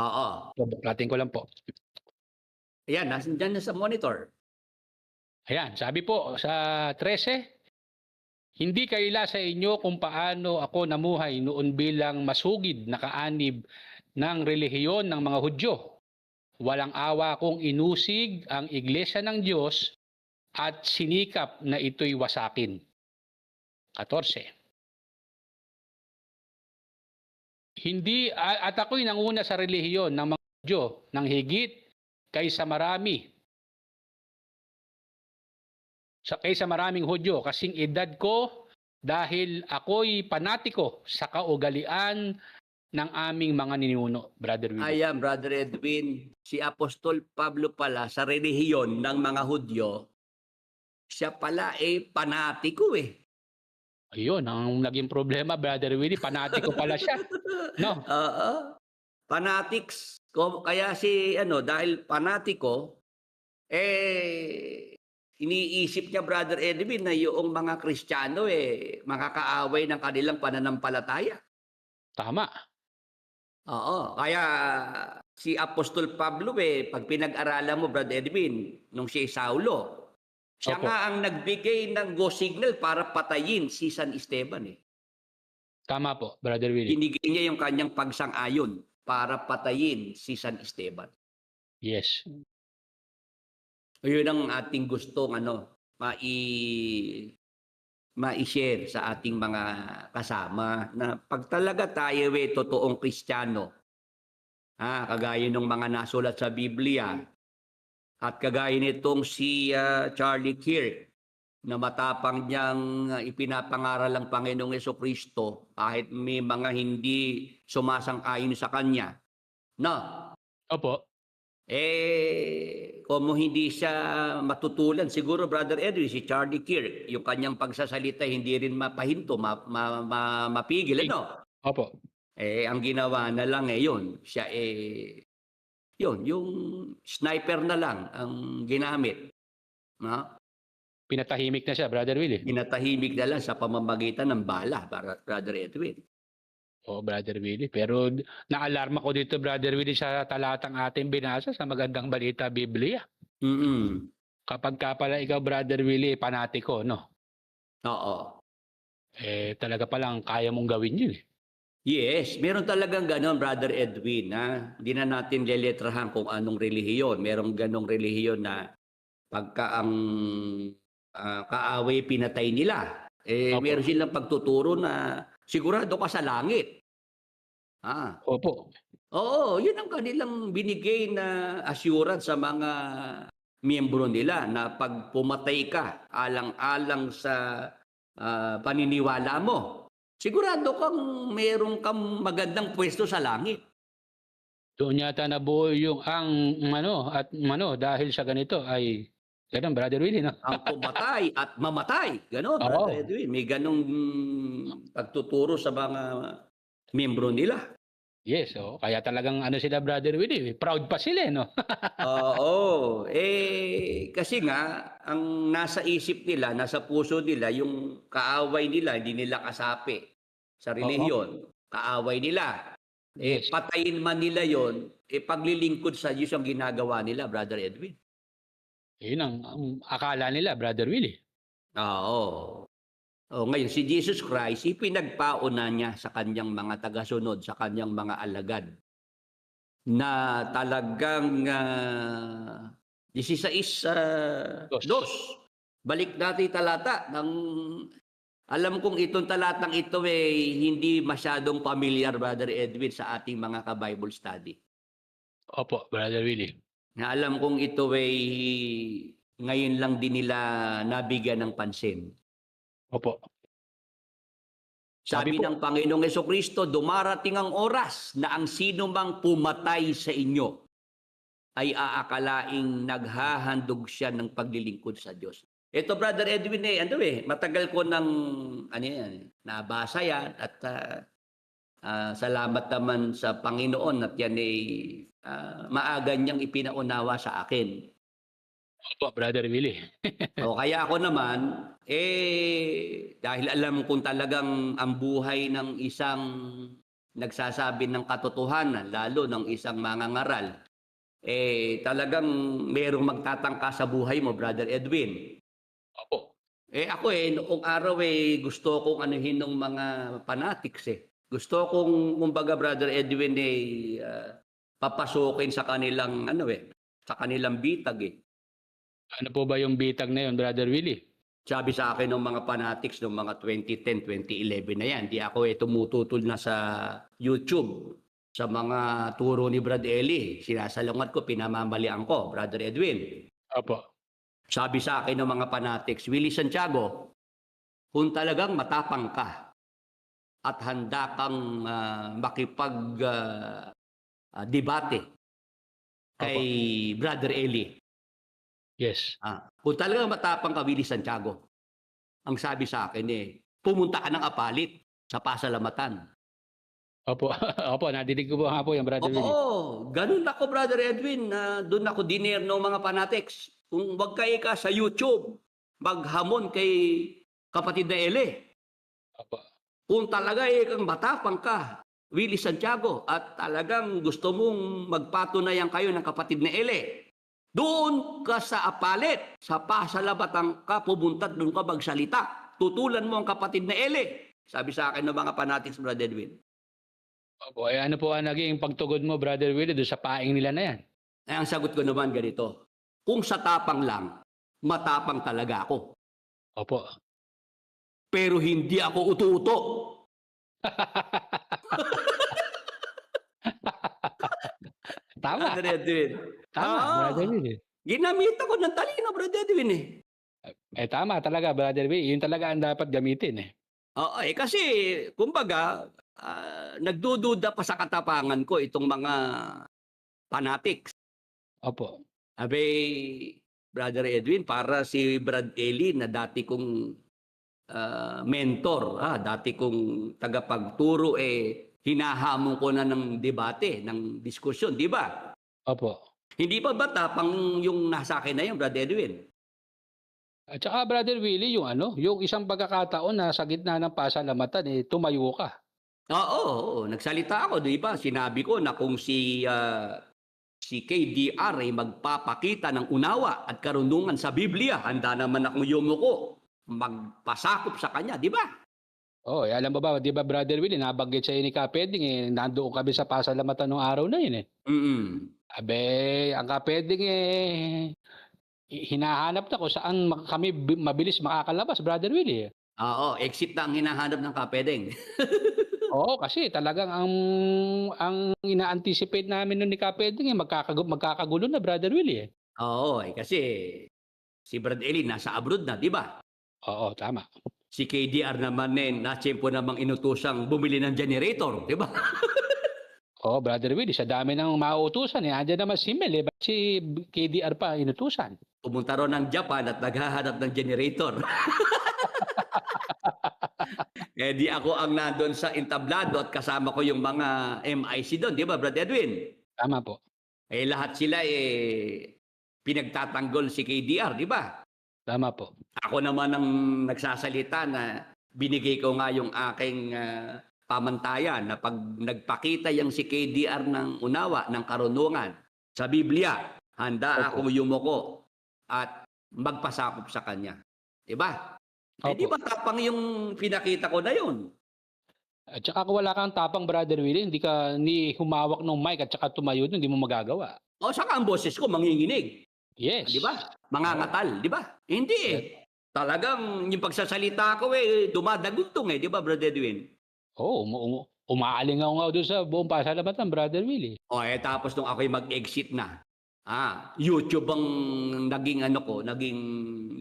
Oo. Baklatin ko lang po. Ayan, nandiyan na sa monitor. Ayan, sabi po sa 13, hindi kaila sa inyo kung paano ako namuhay noon bilang masugid na kaanib ng relihiyon ng mga Hudyo. Walang awa kong inusig ang iglesia ng Diyos at sinikap na ito'y wasakin. 14. Hindi at ako'y nanguna sa relihiyon ng mga Hudyo ng higit kaysa maraming Hudyo kasing edad ko dahil ako'y panatiko sa kaugalian ng aming mga ninuno, Brother Willie. Ayan, Brother Edwin, si Apostol Pablo pala sa relihiyon ng mga Hudyo, siya pala panatiko Ayun, ang naging problema, Brother Willie, panatiko pala siya. No? Oo. Fanatics. Kaya si dahil panatiko, iniisip niya, Brother Edwin, na yung mga Kristiyano makakaaway ng kanilang pananampalataya. Tama. Oo. Kaya si Apostol Pablo, pag pinag-aralan mo, Brother Edwin, nung siya Saulo, siya Opo. nga ang nagbigay ng go signal para patayin si San Esteban. Tama po, Brother Willie. Binigay niya yung kanyang pagsang-ayon para patayin si San Esteban. Yes. Yun ang ating gustong mai-share sa ating mga kasama na pag talaga tayo totoong Kristiyano, kagaya ng mga nasulat sa Biblia at kagaya nitong si Charlie Kirk na matapang niyang ipinapangaral ang Panginoong Jesucristo kahit may mga hindi sumasang-ayon sa kanya. No? Opo. Kung hindi siya matutulan, siguro Brother Edwin, si Charlie Kirk, yung kanyang pagsasalita hindi rin mapahinto, mapigil, Opo. ang ginawa na lang yun, siya yun, yung sniper na lang ang ginamit. No? Pinatahimik na siya, Brother Willie. Pinatahimik na lang sa pamamagitan ng bala, Brother Edwin. Oo, Brother Willie. Pero naalarma ko dito, Brother Willie, sa talatang ating binasa sa Magandang Balita Biblia. Mm-mm. Kapag ka pala ikaw, Brother Willie, panatiko, no? Oo. Talaga palang kaya mong gawin yun. Yes, meron talagang ganon, Brother Edwin. Hindi na natin leletrahan kung anong relihiyon. Merong ganong relihiyon na pagka ang kaaway pinatay nila, Opo. meron silang pagtuturo na sigurado ka sa langit. Opo. Oo, yun ang kanilang binigay na assurance sa mga miyembro nila na pag pumatay ka alang-alang sa paniniwala mo, sigurado kang meron kang magandang pwesto sa langit. Doon yata nabuo yung dahil sa ganito ay ganun, Brother Willie, no? Ang pumatay at mamatay. Ganon, Oo. Brother Edwin. May ganong pagtuturo sa mga miyembro nila. Yes, kaya talagang sila, Brother Willie, proud pa sila, no? Oo. Kasi nga, ang nasa isip nila, nasa puso nila, yung kaaway nila, hindi nila kasapi sa relihiyon. Kaaway nila. Yes. Patayin man nila yon, paglilingkod sa Diyos ang ginagawa nila, Brother Edwin. Yun ang akala nila, Brother Willie. Oo. Ngayon, si Jesus Christ, ipinagpauna niya sa kanyang mga tagasunod, sa kanyang mga alagad, na talagang 16:2. Balik natin talata. Alam kong itong talatang ito hindi masyadong familiar, Brother Edwin, sa ating mga ka-Bible study. Opo, Brother Willie. Na alam kong ito ngayon lang din nila nabigyan ng pansin. Opo. Sabi ng Panginoong Jesucristo, dumarating ang oras na ang sino mang pumatay sa inyo ay aakalaing naghahandog siya ng paglilingkod sa Diyos. Ito, Brother Edwin, matagal ko nang nabasa yan at salamat naman sa Panginoon at yan maaga niyang ipinaunawa sa akin. Opo, Brother Willie. Kaya ako naman, dahil alam kong talagang ang buhay ng isang nagsasabi ng katotohanan, lalo ng isang mangangaral, talagang merong magtatangka sa buhay mo, Brother Edwin. Opo. Ako noong araw gusto kong anuhin ng mga fanatics Gusto kong, kumbaga, Brother Edwin, papasukin sa kanilang, sa kanilang bitag Ano po ba yung bitag na yun, Brother Willie? Sabi sa akin ng mga fanatics ng mga 2010, 2011 na yan, di ako tumututol na sa YouTube, sa mga turo ni Brad Eli. Sinasalungat ko, pinamamalian ko, Brother Edwin. Opo. Sabi sa akin ng mga fanatics, Willie Santiago, kung talagang matapang ka at handa kang makipag-debate kay Brother Eli, Yes. kung talagang matapang ka, Willie Santiago, ang sabi sa akin pumunta ka ng Apalit sa pasalamatan. Opo, opo, nadinig ko po nga po yung Brother Willie. Oo, ganun ako, Brother Edwin. Doon ako diner ng mga fanatics. Kung wag kayo ka sa YouTube, maghamon kay kapatid na Ele. Opo. Kung talaga kang matapang ka, Willie Santiago, at talagang gusto mong magpatunayan kayo ng kapatid na Ele, doon ka sa Apalit, sa pasalamatan ka, pumunta doon ka magsalita. Tutulan mo ang kapatid na Ele. Sabi sa akin ng mga fanatics, Brother Edwin. Opo, ano po ang naging pagtugon mo, Brother Willie, doon sa paing nila na yan? Ay, ang sagot ko naman ganito, kung sa tapang lang, matapang talaga ako. Opo. Pero hindi ako utu-uto. Tama. Brother Edwin. Tama, Oo. Brother Willie. Ginamit ako ng talino, Brother Edwin eh. Tama talaga, Brother Willie. Yun talaga ang dapat gamitin eh. Oo, kasi, kumbaga, nagdududa pa sa katapangan ko itong mga fanatics. Opo. Abay, Brother Edwin, para si Brad Eli na dati kong mentor, dati kong tagapagturo, hinahamon ko na ng debate, ng diskusyon, di ba? Opo. Hindi pa ba tapang yung nasa akin na yun, Brad Edwin? At saka, Brother Willie, yung isang pagkakataon na sa gitna ng pasalamatan, tumayo ka. Oo, nagsalita ako, di ba? Sinabi ko na kung si KDR ay magpapakita ng unawa at karunungan sa Biblia, handa naman akong yumuko, magpasakop sa kanya, di ba? Oh, alam mo ba, di ba, Brother Willie, nabanggit sa'yo ni Kapeding, nandoon kami sa pasalamatan ng araw na yun eh. Abe, ang Kapeding hinahanap na ko saan kami mabilis makakalabas, Brother Willie. Oo, exit na ang hinahanap ng Kapedeng. Oo, kasi talagang ang ina-anticipate namin nun ni Kapeding magkakagulo na, Brother Willie. Oo, kasi si Brad Eli nasa abroad na, di ba? Oo, tama. Si KDR naman na-tsempo namang inutusang bumili ng generator, di ba? Oo, Brother Willie, sa dami ng mauutusan andiyan naman si Mel, ba't si KDR pa inutusan? Pumunta ron ng Japan at naghahanap ng generator. Di ako ang nandun sa entablado at kasama ko yung mga MIC doon, di ba, Brad Edwin? Tama po. Lahat sila pinagtatanggol si KDR, di ba? Tama po. Ako naman ang nagsasalita na binigay ko nga yung aking pamantayan na pag nagpakita yung si KDR ng unawa, ng karunungan sa Biblia, handa akong yumuko at magpasakop sa kanya. Diba? Di ba tapang yung pinakita ko na yun? At saka kung wala kang tapang, Brother Willie, hindi ka humawak ng mic at saka tumayo, hindi mo magagawa. Saka ang boses ko manginginig. Yes. Di ba? Mangangatal, di ba? Hindi Talagang yung pagsasalita ko dumadagundong di ba, Brother Edwin? Oo, umaalingaw nga doon sa buong pasalamatan, Brother Willie. Tapos nung ako'y mag-exit na, YouTube ang naging naging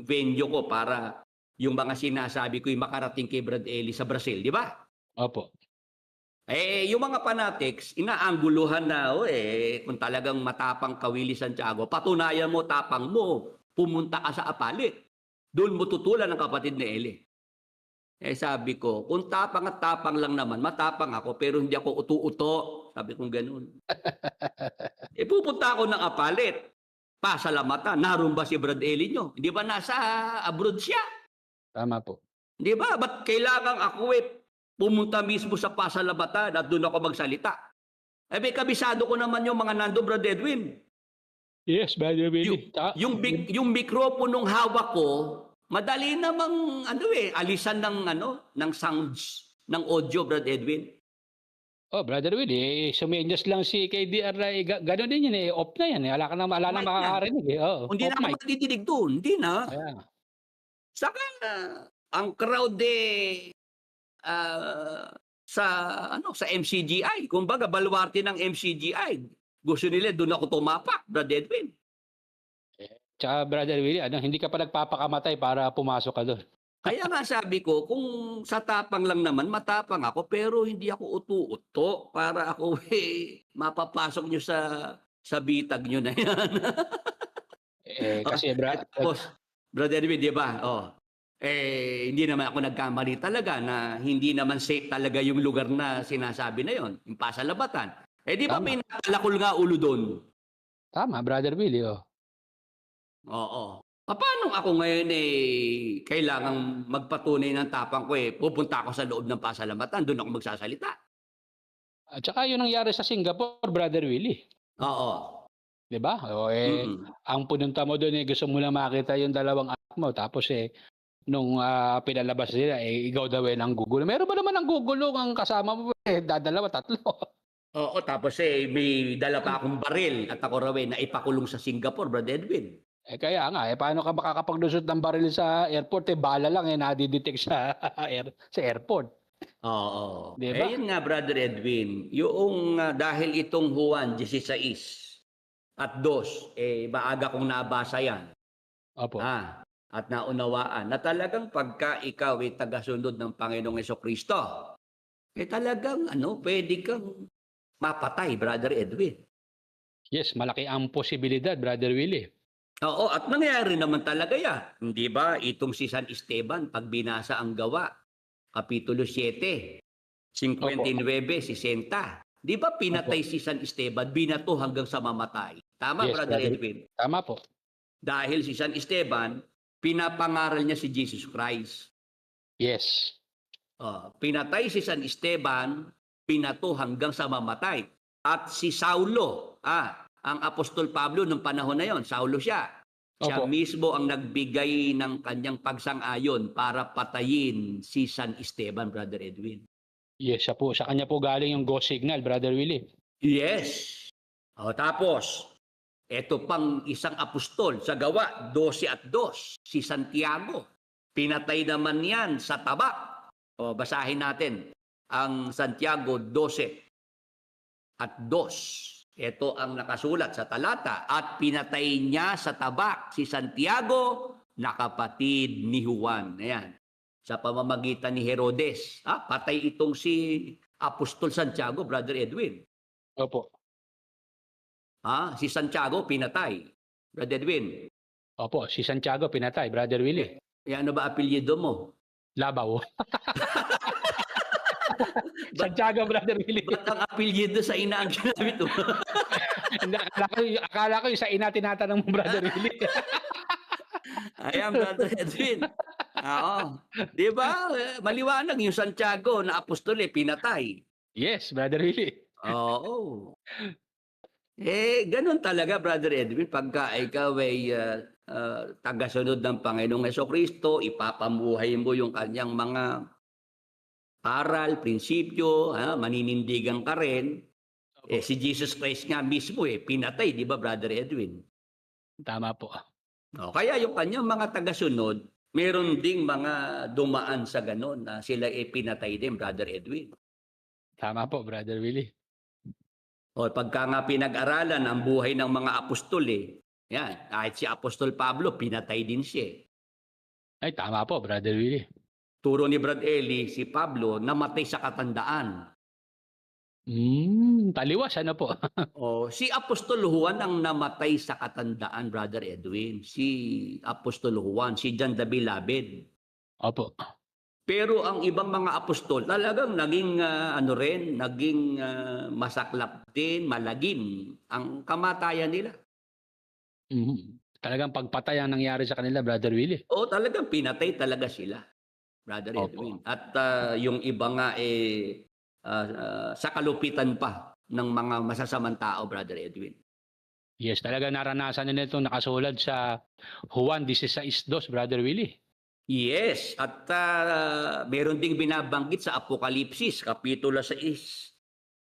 venue ko para yung mga sinasabi ko'y makarating kay Brad Eli sa Brazil, di ba? Opo. Yung mga fanatics, inaangguluhan na, kung talagang matapang ka, Willie Santiago, patunayan mo, tapang mo, pumunta ka sa Apalit. Doon mo tutulan ng kapatid ni Eli. Sabi ko, kung tapang at tapang lang naman, matapang ako, pero hindi ako utu-uto. Sabi kong ganun. Pupunta ako ng Apalit. Pasalamatan. Naroon ba si Brad Eli nyo? Hindi ba nasa abroad siya? Tama po. Di ba? Ba't kailangan ako pumunta mismo sa pasalamatan at doon ako magsalita? Kabisado ko naman yung mga nando, Brad Edwin. Yes, Brother Willie. Yung mikroponong hawak ko, madali namang alisan ng sounds ng audio, Brad Edwin. Brother Willie, sumenyas lang si KDR na gano'n din yun off na yan Wala ka na makakarinig Hindi na ako matididig doon, hindi na. Saka ang crowd sa MCGI, kumbaga baluarte ng MCGI. Gusto nila doon ako tumapak, Brad Edwin. Tsaka, Brother Willie, hindi ka pa nagpapakamatay para pumasok ka doon. Kaya nga sabi ko, kung sa tapang lang naman, matapang ako, pero hindi ako utu-uto para ako mapapasok nyo sa bitag nyo na yan. Kasi, Brad Edwin, di ba? hindi naman ako nagkamali talaga na hindi naman safe talaga yung lugar na sinasabi na yon, yung Pasalabatan. Di ba Tama. may nakalakol nga ulo doon? Tama, Brother Willie. Oh. Oo. Paano ako ngayon kailangang magpatunay ng tapang ko pupunta ako sa loob ng Pasalamatan, doon ako magsasalita. At saka yun nangyari sa Singapore, Brother Willie. Oo. 'Di ba? Mm. Ang pununta mo doon gusto mo lang makita yung dalawang anak mo, tapos nung pinalabas nila ikaw daw ang gugulo. Meron ba naman ang gugulo ang kasama mo dadalawa, tatlo? Oo, tapos may dala pa akong baril at ako raw na ipakulong sa Singapore, Brother Edwin. Kaya nga, paano ka makakapaglusot ng baril sa airport? Bala lang nadidetect sa sa airport. Oo. Diba? Yun nga, Brother Edwin, yung dahil itong Juan 16 at 2, maaga kong nabasa yan. Opo. At naunawaan na talagang pagka ikaw ay tagasunod ng Panginoong Jesucristo, talagang pwede kang mapatay, Brother Edwin. Yes, malaki ang posibilidad, Brother Willie. Oo, at nangyari naman talaga yan. Hindi ba itong si San Esteban, pag binasa ang gawa, Kapitulo 7, 59-60, di ba pinatay si San Esteban, binato hanggang sa mamatay? Tama, Yes, Brother Edwin? Tama po. Dahil si San Esteban, pinapangaral niya si Jesus Christ. Yes. Pinatay si San Esteban, pinato hanggang sa mamatay. At si Saulo, ang Apostol Pablo nung panahon na yon, Saulo siya. Siya Opo. mismo ang nagbigay ng kanyang pagsang-ayon para patayin si San Esteban, Brother Edwin. Yes, siya po. Sa kanya po galing yung go signal, Brother Willie. Yes. Tapos, eto pang isang apostol sa gawa, 12 at 2, si Santiago. Pinatay naman yan sa tabak. Basahin natin ang Santiago 12 at 2. Ito ang nakasulat sa talata. At pinatay niya sa tabak si Santiago na kapatid ni Juan. Ayan. Sa pamamagitan ni Herodes. Patay itong si Apostol Santiago, Brother Edwin. Opo. Si Santiago pinatay, Brother Edwin. Opo, si Santiago pinatay, Brother Willie. Ano ba apelyido mo? Labaw. Santiago, Brother Willie. Ba't ang apelyido sa ina ang ginamit mo? Akala ko yung sa ina tinatanong mo, Brother Willie. Ayan, Brother Edwin. Oo. Di ba? Maliwanag yung Santiago na apostol pinatay. Yes, Brother Willie. Oo. Ganun talaga, Brother Edwin, pagka ikaw ay tagasunod ng Panginoong Jesucristo, ipapamuhay mo yung kanyang mga aral, prinsipyo, maninindigan ka rin. Si Jesus Christ nga mismo pinatay, di ba, Brother Edwin? Tama po. Kaya yung kanyang mga tagasunod, meron ding mga dumaan sa ganon na sila pinatay din, Brother Edwin. Tama po, Brother Willie. Pagka nga pinag-aralan ang buhay ng mga apostol, yan, kahit si Apostol Pablo, pinatay din siya. Ay, tama po, Brother Willie. Turo ni Brad Eli, si Pablo, namatay sa katandaan. Taliwas, ano po? Si Apostol Juan ang namatay sa katandaan, Brother Edwin. Si Apostol Juan, si John the Beloved. Opo. Pero ang ibang mga apostol talagang naging naging masaklap din, malagim ang kamatayan nila. Talagang pagpatay ang nangyari sa kanila, Brother Willie. Talagang pinatay talaga sila, Brother Edwin. At yung iba nga sa kalupitan pa ng mga masasamang tao, Brother Edwin. Yes, talaga naranasan nila itong nakasulat sa Juan 16:2, Brother Willie. Yes, at meron ding binabanggit sa Apokalipsis, Kapitulo 6,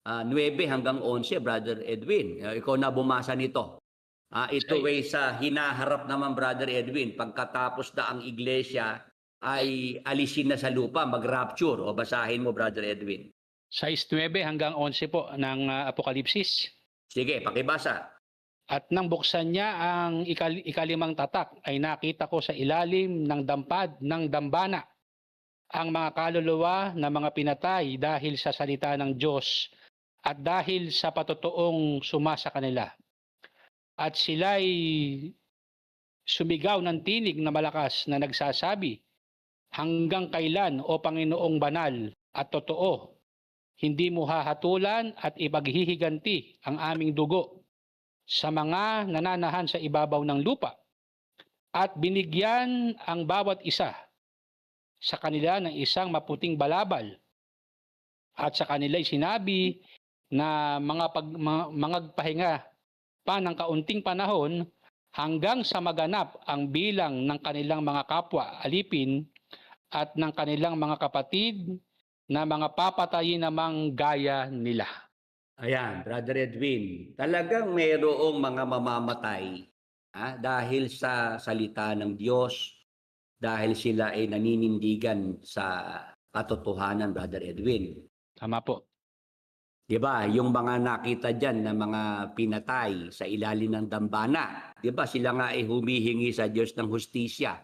9 hanggang 11, Brother Edwin. Ikaw na bumasa nito. Ito ay sa hinaharap naman, Brother Edwin, pagkatapos na ang iglesia ay alisin na sa lupa, mag-rapture. Basahin mo, Brother Edwin. 6:9 hanggang 11 po ng Apokalipsis. Sige, pakibasa. At nang buksan niya ang ikalimang tatak, ay nakita ko sa ilalim ng dampad ng dambana ang mga kaluluwa ng mga pinatay dahil sa salita ng Diyos at dahil sa patotoong suma sa kanila. At sila'y sumigaw ng tinig na malakas na nagsasabi, Hanggang kailan, O Panginoong banal at totoo, hindi mo hahatulan at ipaghihiganti ang aming dugo sa mga nananahan sa ibabaw ng lupa at binigyan ang bawat isa sa kanila ng isang maputing balabal at sa kanila'y sinabi na mangagpahinga pa ng kaunting panahon hanggang sa maganap ang bilang ng kanilang mga kapwa alipin at ng kanilang mga kapatid na mga papatayin namang gaya nila. Ayan, Brother Edwin, talagang mayroong mga mamamatay dahil sa salita ng Diyos, dahil sila ay naninindigan sa katotohanan, Brother Edwin. Tama po. Di ba? Yung mga nakita dyan na mga pinatay sa ilalim ng dambana, di ba? Sila nga ay humihingi sa Diyos ng hustisya.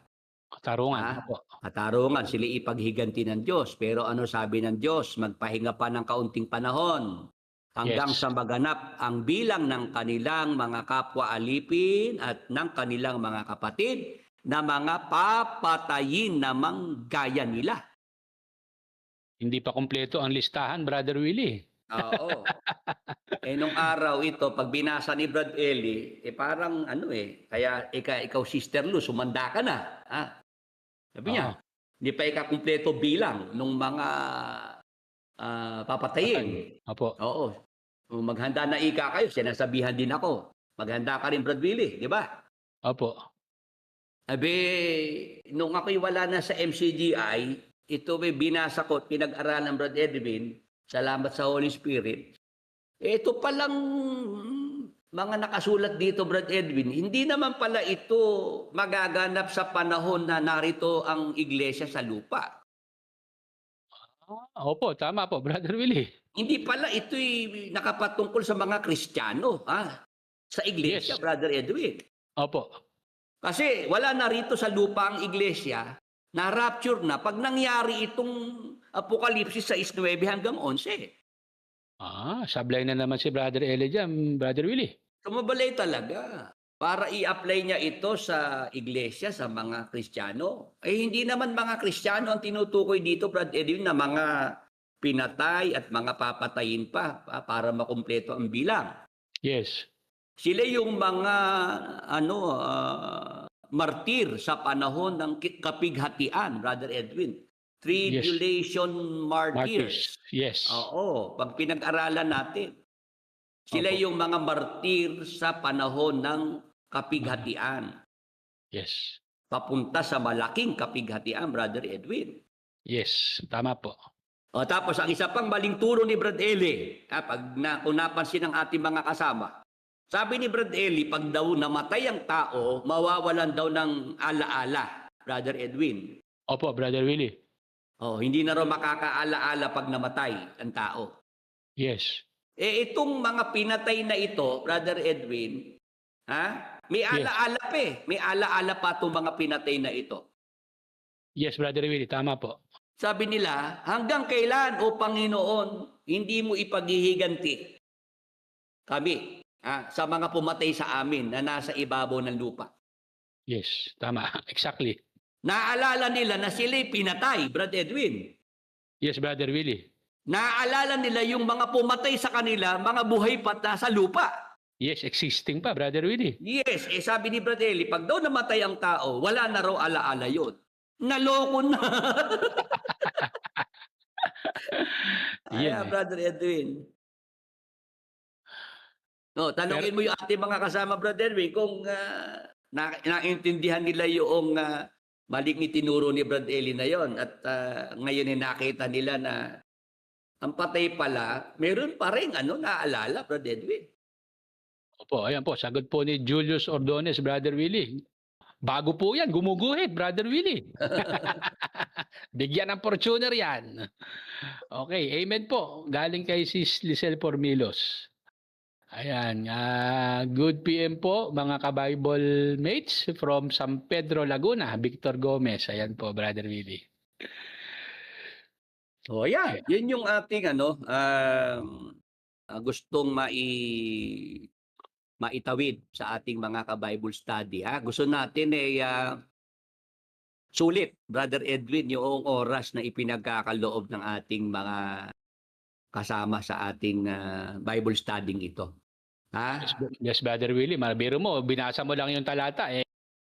Katarungan. Po. Katarungan, sila ipaghiganti ng Diyos. Pero ano sabi ng Diyos? Magpahinga pa ng kaunting panahon hanggang sa maganap ang bilang ng kanilang mga kapwa alipin at ng kanilang mga kapatid na mga papatayin namang gaya nila. Hindi pa kumpleto ang listahan, Brother Willie. Oo. Nung araw ito, pag binasa ni Brad Eli, parang kaya ikaw Sister Lu, sumanda ka na. Sabi niya, hindi pa ikakumpleto bilang nung mga papatayin. Opo. Oo. Maghanda na ika kayo, sinasabihan din ako. Maghanda ka rin, Brad Willie, di ba? Opo. Abi, nung ako'y wala na sa MCGI, ito may binasa ko at pinag-aralan ng Brad Edwin, salamat sa Holy Spirit. Ito palang mga nakasulat dito, Brad Edwin, hindi naman pala ito magaganap sa panahon na narito ang iglesia sa lupa. Opo, tama po, Brother Willie. Hindi pala ito'y nakapatungkol sa mga Kristiyano, sa iglesia, Yes. Brother Edwin. Opo. Kasi wala na rito sa lupa ang iglesia, na-rapture na pag nangyari itong Apokalipsis 6:9 hanggang 11. Sablay na naman si Brother Eli dyan, Brother Willie. Sumabalay talaga para i-apply niya ito sa iglesia, sa mga Kristiyano. Hindi naman mga Kristiyano ang tinutukoy dito, Brad Edwin, na mga pinatay at mga papatayin pa para makumpleto ang bilang. Yes. Sila yung mga martir sa panahon ng kapighatian, Brother Edwin. Tribulation martyrs. Yes. Oo, pag pinag-aralan natin. Sila yung mga martir sa panahon ng kapighatian. Yes. Papunta sa malaking kapighatian, Brother Edwin. Yes, tama po. Tapos ang isa pang maling turo ni Brad Eli, kung napansin ng ating mga kasama, sabi ni Brad Eli, pag daw namatay ang tao, mawawalan daw ng alaala, Brother Edwin. Opo, Brother Willie. Hindi na raw makakaalaala pag namatay ang tao. Yes. Itong mga pinatay na ito, Brother Edwin, may alaala pa May alaala pa itong mga pinatay na ito. Yes, Brother Willie, tama po. Sabi nila, hanggang kailan, O Panginoon, hindi mo ipaghihiganti kami sa mga pumatay sa amin na nasa ibabaw ng lupa. Yes, tama. Exactly. Naaalala nila na sila'y pinatay, Brad Edwin. Yes, Brother Willie. Naaalala nila yung mga pumatay sa kanila, mga buhay pa sa lupa. Yes, existing pa, Brother Willie. Yes, sabi ni Brad Eli, pag daw namatay ang tao, wala na raw alaala yun. Naloko na. Brother Edwin. Tanungin mo yung ating mga kasama, Brother Edwin, kung naintindihan nila yung maling itinuro ni Brad Eli na yon at ngayon ay nakita nila na ang patay pala, meron pa rin naalala, Brad Edwin. Opo, ayan po, sagot po ni Julius Ordones, Brother Willie. Bago po yan, gumuguhit, Brother Willie. Bigyan ng Fortuner yan. Okay, amen po. Galing kay Sis Lisel Formilos. Ayan, good PM po mga ka-Bible mates from San Pedro, Laguna, Victor Gomez. Ayan po, Brother Willie. Yan. Yun yung ating gustong maitawid sa ating mga ka-Bible study. Gusto natin sulit, Brother Edwin, yung oras na ipinagkakaloob ng ating mga kasama sa ating Bible studying ito. Ha? Yes, Brother Willie, mabiro mo, binasa mo lang yung talata,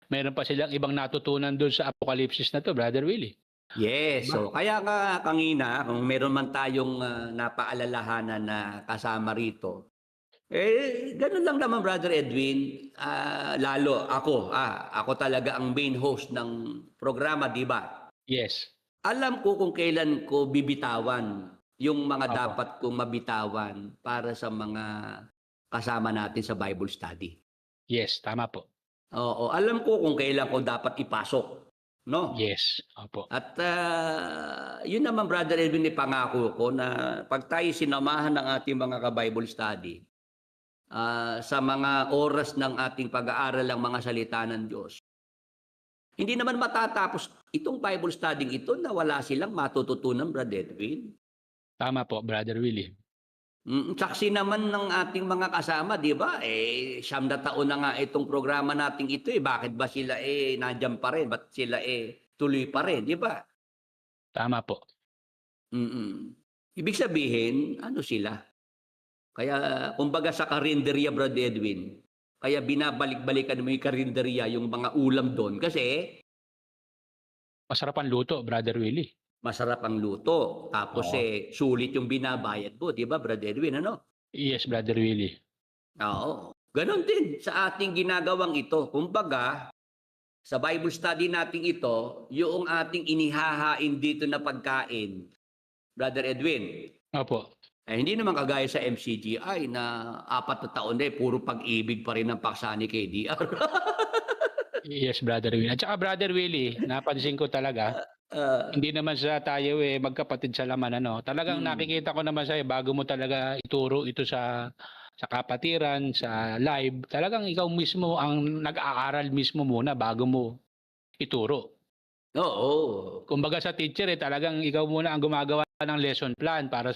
meron pa silang ibang natutunan doon sa Apokalipsis na to, Brother Willie. Yes, so kaya nga kanina, kung meron man tayong napaalalahanan na kasama rito, ganun lang naman, Brother Edwin. Lalo ako talaga ang main host ng programa, di ba? Yes. Alam ko kung kailan ko bibitawan yung mga Opo. dapat kong mabitawan para sa mga kasama natin sa Bible study. Yes, tama po. Oo, alam ko kung kailan ko dapat ipasok, no? Yes, opo. At yun naman, Brother Edwin, ipangako ko na pag tayo sinamahan ng ating mga ka-Bible study, sa mga oras ng ating pag-aaral ng mga salita ng Diyos, hindi naman matatapos itong Bible studying ito na wala silang matututunan, Brother Edwin. Tama po, Brother Willie. Saksi naman ng ating mga kasama, di ba? 9 na taon na nga itong programa nating ito. Bakit ba sila nandiyan pa rin? Ba't sila tuloy pa rin? Di ba? Tama po. Ibig sabihin, ano sila? Kaya, kumbaga sa karinderya, Brother Edwin, kaya binabalik-balikan mo yung karinderya, yung mga ulam doon. Kasi, Masarap ang luto, Brother Willie. masarap ang luto. Tapos, Oo. sulit yung binabayad mo. Di ba, Brother Edwin? Ano? Yes, Brother Willie. Oo. Ganon din sa ating ginagawang ito. Kumbaga, sa Bible study nating ito, yung ating inihahain dito na pagkain, Brother Edwin, Opo. hindi naman kagaya sa MCGI na 4 na taon na puro pag-ibig pa rin ang paksa ni KDR. Yes, Brother Willie. At saka, Brother Willie, napansin ko talaga, hindi naman sa tayo magkapatid sa laman, ano. Talagang nakikita ko naman sa'yo, bago mo talaga ituro ito sa kapatiran, sa live, talagang ikaw mismo ang nag-aaral mismo muna bago mo ituro. Oo. Kumbaga sa teacher, talagang ikaw muna ang gumagawa ng lesson plan para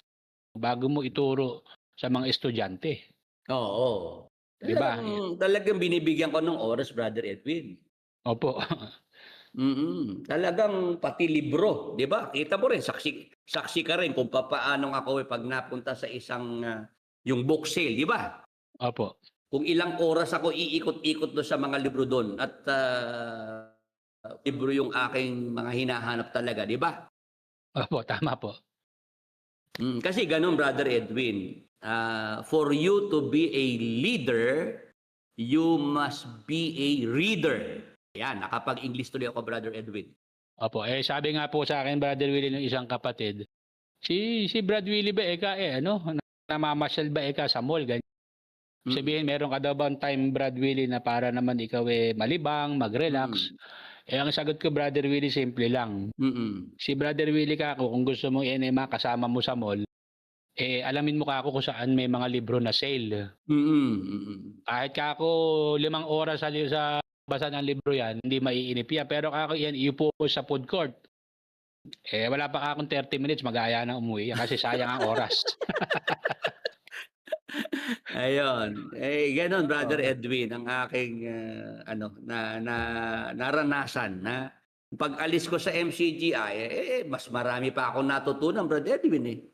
bago mo ituro sa mga estudyante. Oo. Di ba? Talagang binibigyan ko ng oras, Brother Edwin. Opo. Talagang pati libro, 'di ba? Kita mo rin, saksi ka rin kung paano ako pag napunta sa isang yung book sale, 'di ba? Opo. Kung ilang oras ako iikot-ikot doon sa mga libro doon at libro yung aking mga hinahanap talaga, 'di ba? Opo, tama po. Kasi ganun, Brother Edwin. For you to be a leader, you must be a reader. Yan, nakapag-English tuloy ako, Brother Edwin. Opo, sabi nga po sa akin, Brother Willie, ng isang kapatid, si Brad Willie ba namamasyal ba sa mall, ganyan. Sabihin, meron ka daw bang time, Brad Willie, na para naman ikaw malibang, mag-relax? Ang sagot ko, Brother Willie, simple lang. Si Brother Willie kung gusto mong kasama mo sa mall, alamin mo kung saan may mga libro na sale. Kahit 5 oras sa basa ng libro yan, hindi maiinip yan. Pero yan, iupo sa food court. Wala pa akong 30 minutes, mag-aaya na umuwi kasi sayang ang oras. Ayun. Ganon, Brother Edwin, ang aking naranasan na pag-alis ko sa MCGI, mas marami pa akong natutunan, Brother Edwin.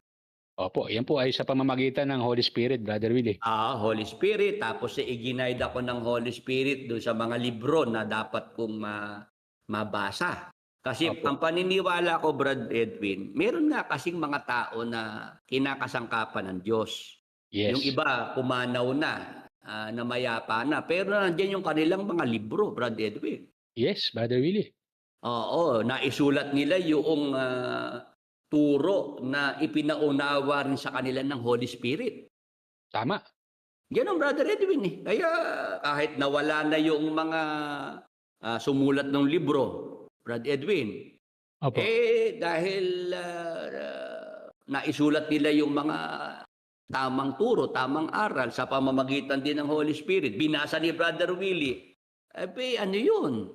Opo, yan po ay sa pamamagitan ng Holy Spirit, Brother Willie. Holy Spirit. Tapos iginaid ako ng Holy Spirit doon sa mga libro na dapat kong mabasa. Kasi ang paniniwala ko, Brother Edwin, meron nga kasing mga tao na kinakasangkapan ng Diyos. Yes. Yung iba, pumanaw na, namayapa na. Pero nandiyan yung kanilang mga libro, Brother Edwin. Yes, Brother Willie. Oo, naisulat nila yung turo na ipinaunawa rin sa kanila ng Holy Spirit. Tama. Ganon, Brother Edwin. Kaya kahit nawala na yung mga sumulat ng libro, Brother Edwin, Opo. dahil naisulat nila yung mga tamang turo, tamang aral sa pamamagitan din ng Holy Spirit. Binasa ni Brother Willie. Ano yun?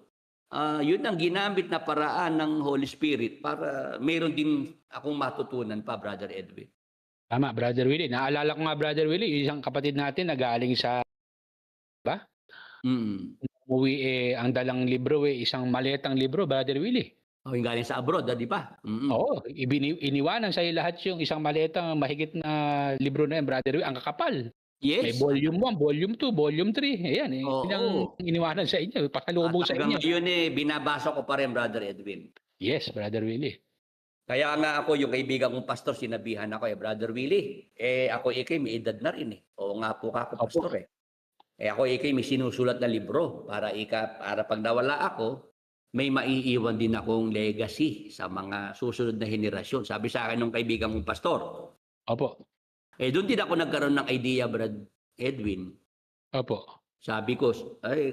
Yun ang ginamit na paraan ng Holy Spirit para meron din akong matutunan pa, Brother Edwin. Tama, Brother Willie. Naalala ko nga, Brother Willie, isang kapatid natin na galing sa umuwi ang dalang libro isang maletang libro, Brother Willie. O yung galing sa abroad, di ba? Oo, iniwanan sa lahat yung isang maletang mahigit na libro na yan, Brother Willie. Ang kakapal. May Yes. volume 1, volume 2, volume 3. Ayan, Oo. yun ang iniwanan sa inyo, pasalubong sa Hanggang inyo. ngayon binabasa ko pa rin, Brother Edwin. Yes, Brother Willie. Kaya nga ako, yung kaibigan kong pastor, sinabihan ako, Brother Willie, ako may edad na rin Oo nga po ako, Opo. pastor ako may sinusulat na libro para pag nawala ako, may maiiwan din akong legacy sa mga susunod na henerasyon. Sabi sa akin ng kaibigan kong pastor. Opo. Doon din ako nagkaroon ng idea, Brad Edwin. Opo. Sabi ko,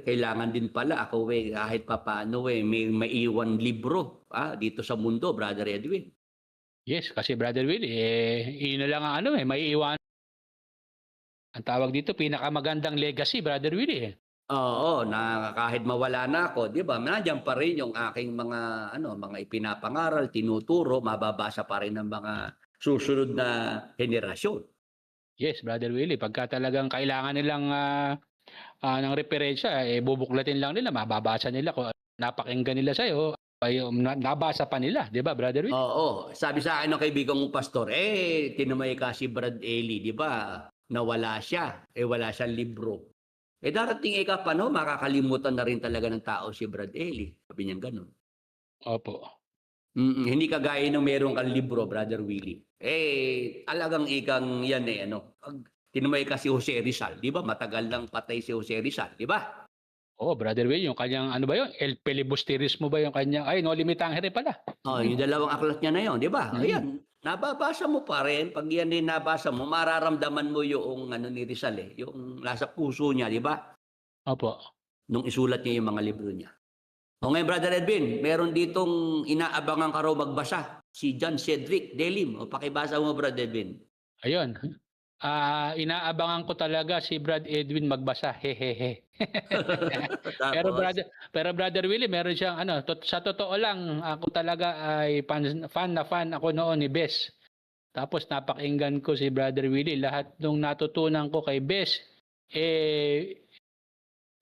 kailangan din pala ako kahit papaano may maiwan libro dito sa mundo, Brother Edwin. Yes, kasi Brother Willie, yun na lang ang maiiwan. Ang tawag dito, pinakamagandang legacy, Brother Willie. Oo, na kahit mawala na ako, 'di ba? Nandiyan pa rin yung aking mga mga ipinapangaral, tinuturo, mababasa pa rin ng mga susunod na henerasyon. Yes, Brother Willie, pagka talagang kailangan nilang ng referensya, bubuklatin lang nila, mababasa nila kung napakinggan nila sa iyo, nabasa pa nila, 'di ba, Brother Willie? Oo, sabi sa akin ng kaibigan kong pastor, tinumay ka si Brad Eli, 'di ba? Nawala siya, wala siyang libro. Darating makakalimutan na rin talaga ng tao si Brad Eli. Sabi niya gano'n. Opo. Hindi kagaya nung meron kang libro, Brother Willie. Talagang ikang yan tinumay ka si Jose Rizal, di ba? Matagal lang patay si Jose Rizal, di ba? Oo, Brother Willie, yung kanyang El Filibusterismo ba yung kanyang, No Limitangere pala. Yung dalawang aklat niya na yun, di ba? Ayan, nababasa mo pa rin. Pag yan din nabasa mo, mararamdaman mo yung ni Rizal yung nasa puso niya, di ba? Opo. Nung isulat niya yung mga libro niya. Ngayon, Brother Edwin, meron ditong inaabangan ka raw magbasa. Si John Cedric Delim. Pakibasa mo, Brother Edwin. Ayun. Inaabangan ko talaga si Brad Edwin magbasa. Hehehe. Pero Brother Willie, meron siyang sa totoo lang, ako talaga ay fan ako noon ni Bes. Tapos napakinggan ko si Brother Willie, lahat nung natutunan ko kay Bes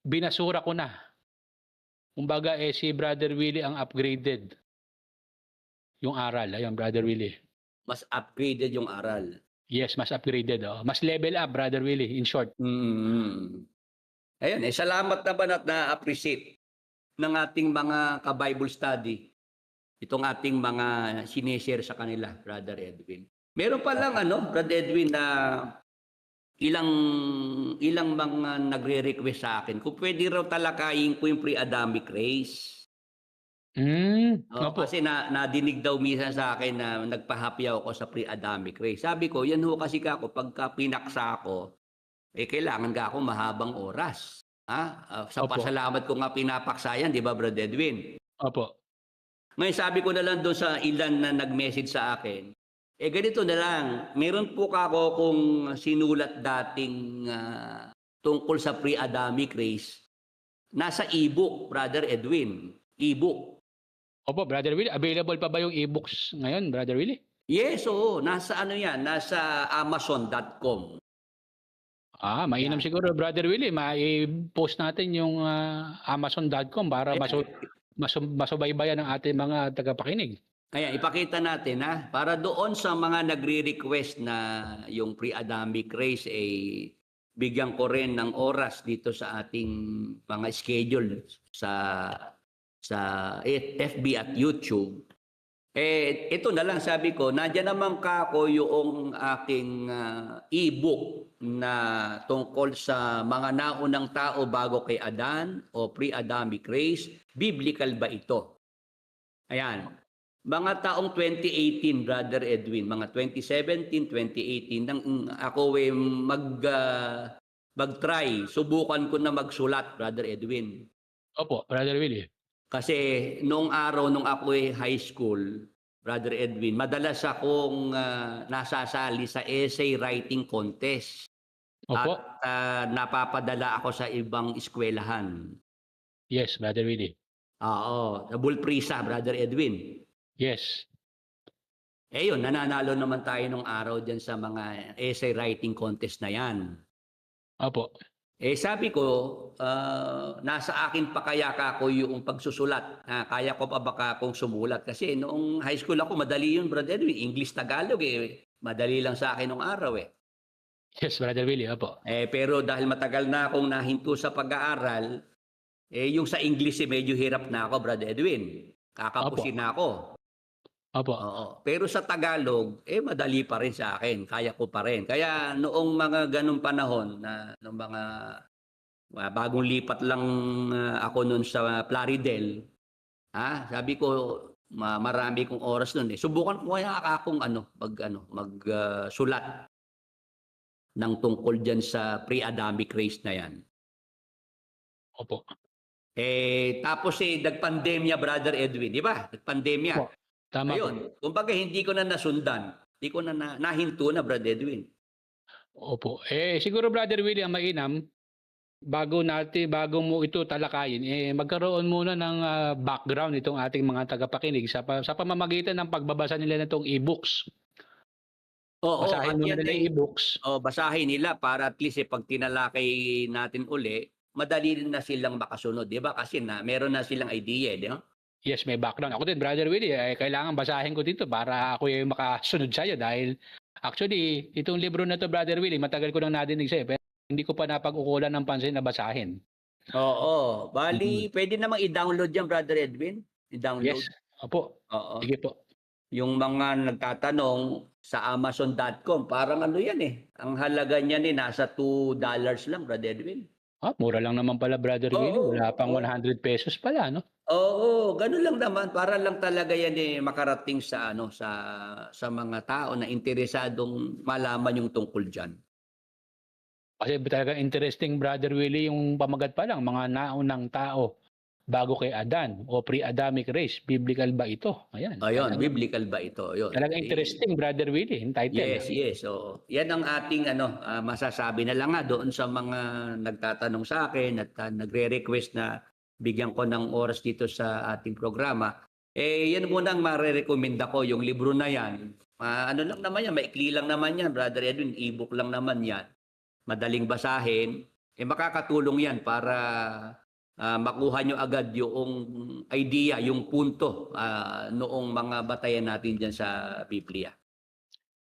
binasura ko na. Kumbaga si Brother Willie ang upgraded yung aral, ayun, Brother Willie. Mas upgraded yung aral. Yes, mas upgraded. Mas level up, Brother Willie, in short. Ayun, salamat naman at na-appreciate ng ating mga ka-Bible study. Itong ating mga sineshare sa kanila, Brother Edwin. Meron pa lang, Brother Edwin, na ilang mga nagre-request sa akin kung pwede raw talakayin ko yung pre-Adamic race. Kasi nadinig daw minsan sa akin na nagpahapyaw ako sa pre-Adamic race. Sabi ko, yan ho kasi kako, pagka pinaksa ako, kailangan ka ako mahabang oras. Sa Opo. pasalamat ko nga pinapaksa yan, di ba, Brother Edwin? Opo. Ngayon sabi ko na lang doon sa ilan na nag-message sa akin, ganito na lang, meron po kako kung sinulat dating tungkol sa pre-Adamic race, nasa e-book, Brother Edwin, e-book. Opo, Brother Willie, available pa ba yung e-books ngayon, Brother Willie? Yes, oo. Nasa nasa amazon.com. Mainam siguro, Brother Willie, mai-post natin yung amazon.com para masubaybayan ng ating mga tagapakinig. Kaya ipakita natin para doon sa mga nagre-request na yung pre-Adamic race bigyan ko rin ng oras dito sa ating mga schedule sa FB at YouTube. Ito na lang sabi ko, nandiyan naman kako yung aking e-book na tungkol sa mga naunang tao bago kay Adan o pre-Adamic race. Biblical ba ito? Ayan. Mga taong 2018, Brother Edwin, mga 2017, 2018, nang ako mag-try, subukan ko na magsulat, Brother Edwin. Opo, Brother Willie. Kasi noong araw nung ako high school, Brother Edwin, madalas akong nasasali sa essay writing contest. Opo. At napapadala ako sa ibang eskwelahan. Yes, Brother Willie. Sa Bulprisa, Brother Edwin. Yes. Yun, nananalo naman tayo nung araw dyan sa mga essay writing contest na yan. Opo. Sabi ko, nasa akin pa kaya kako yung pagsusulat. Kaya ko pa baka akong sumulat. Kasi noong high school ako, madali yun, Brother Edwin. English, Tagalog, madali lang sa akin nung araw. Yes, Brother Willie, opo. Pero dahil matagal na akong nahinto sa pag-aaral, yung sa English medyo hirap na ako, Brother Edwin. Kakapusin na ako. Opo. Oo. Pero sa Tagalog, madali pa rin sa akin. Kaya ko pa rin. Kaya noong mga ganung panahon, noong mga bagong lipat lang ako noon sa Plaridel, sabi ko, marami kong oras noon. Subukan ko kaya akong magsulat ng tungkol dyan sa pre-Adamic race na yan. Opo. Tapos nagpandemya, Brother Edwin, di ba? Nagpandemya. Opo. Tama Ayun, kumbaga hindi ko na nasundan. Hindi ko na nahinto na, Brother Edwin. Opo. Siguro, Brother Willie, ang mainam, bago mo ito talakayin, magkaroon muna ng background itong ating mga tagapakinig sa pamamagitan ng pagbabasa nila nitong e-books. Oo, Basahin muna nila yung e-books. basahin nila para at least pag tinalakay natin uli, madali rin na silang makasunod, di ba? Kasi meron na silang idea, di ba? Yes, may background. Ako din, Brother Willie, kailangan basahin ko dito para ako yung makasunod sa'yo dahil actually, itong libro na to, Brother Willie, matagal ko nang nadinig sa'yo pero hindi ko pa napag-ukulan ng pansin na basahin. Oo. Bali, pwede namang i-download yan, Brother Edwin. I-download. Yes. Opo. Oo. Sige po. Yung mga nagtatanong sa Amazon.com, parang yan Ang halaga niya nasa $2 lang, Brother Edwin. Mura lang naman pala, Brother Willie. Wala pang 100 pesos pala, no? Oo, ganun lang naman. Para lang talaga yan makarating sa sa mga tao na interesadong malaman yung tungkol diyan. Kasi talaga interesting, Brother Willie, yung pamagat pa lang, mga naunang tao bago kay Adan o pre-Adamic race. Biblical ba ito? Ayan. Ayun, biblical ba ito? Ayun. Talaga interesting, Brother Willie, yung title. Yes. Oo. Yan ang ating masasabi na lang doon sa mga nagtatanong sa akin at nagre-request na bigyan ko ng oras dito sa ating programa. Yan muna ang marerekomenda ko, yung libro na yan. Lang naman yan, maikli lang naman yan, Brother Edwin, e-book lang naman yan. Madaling basahin. Makakatulong yan para makuha nyo agad yung idea, yung punto noong mga batayan natin dyan sa Biblia.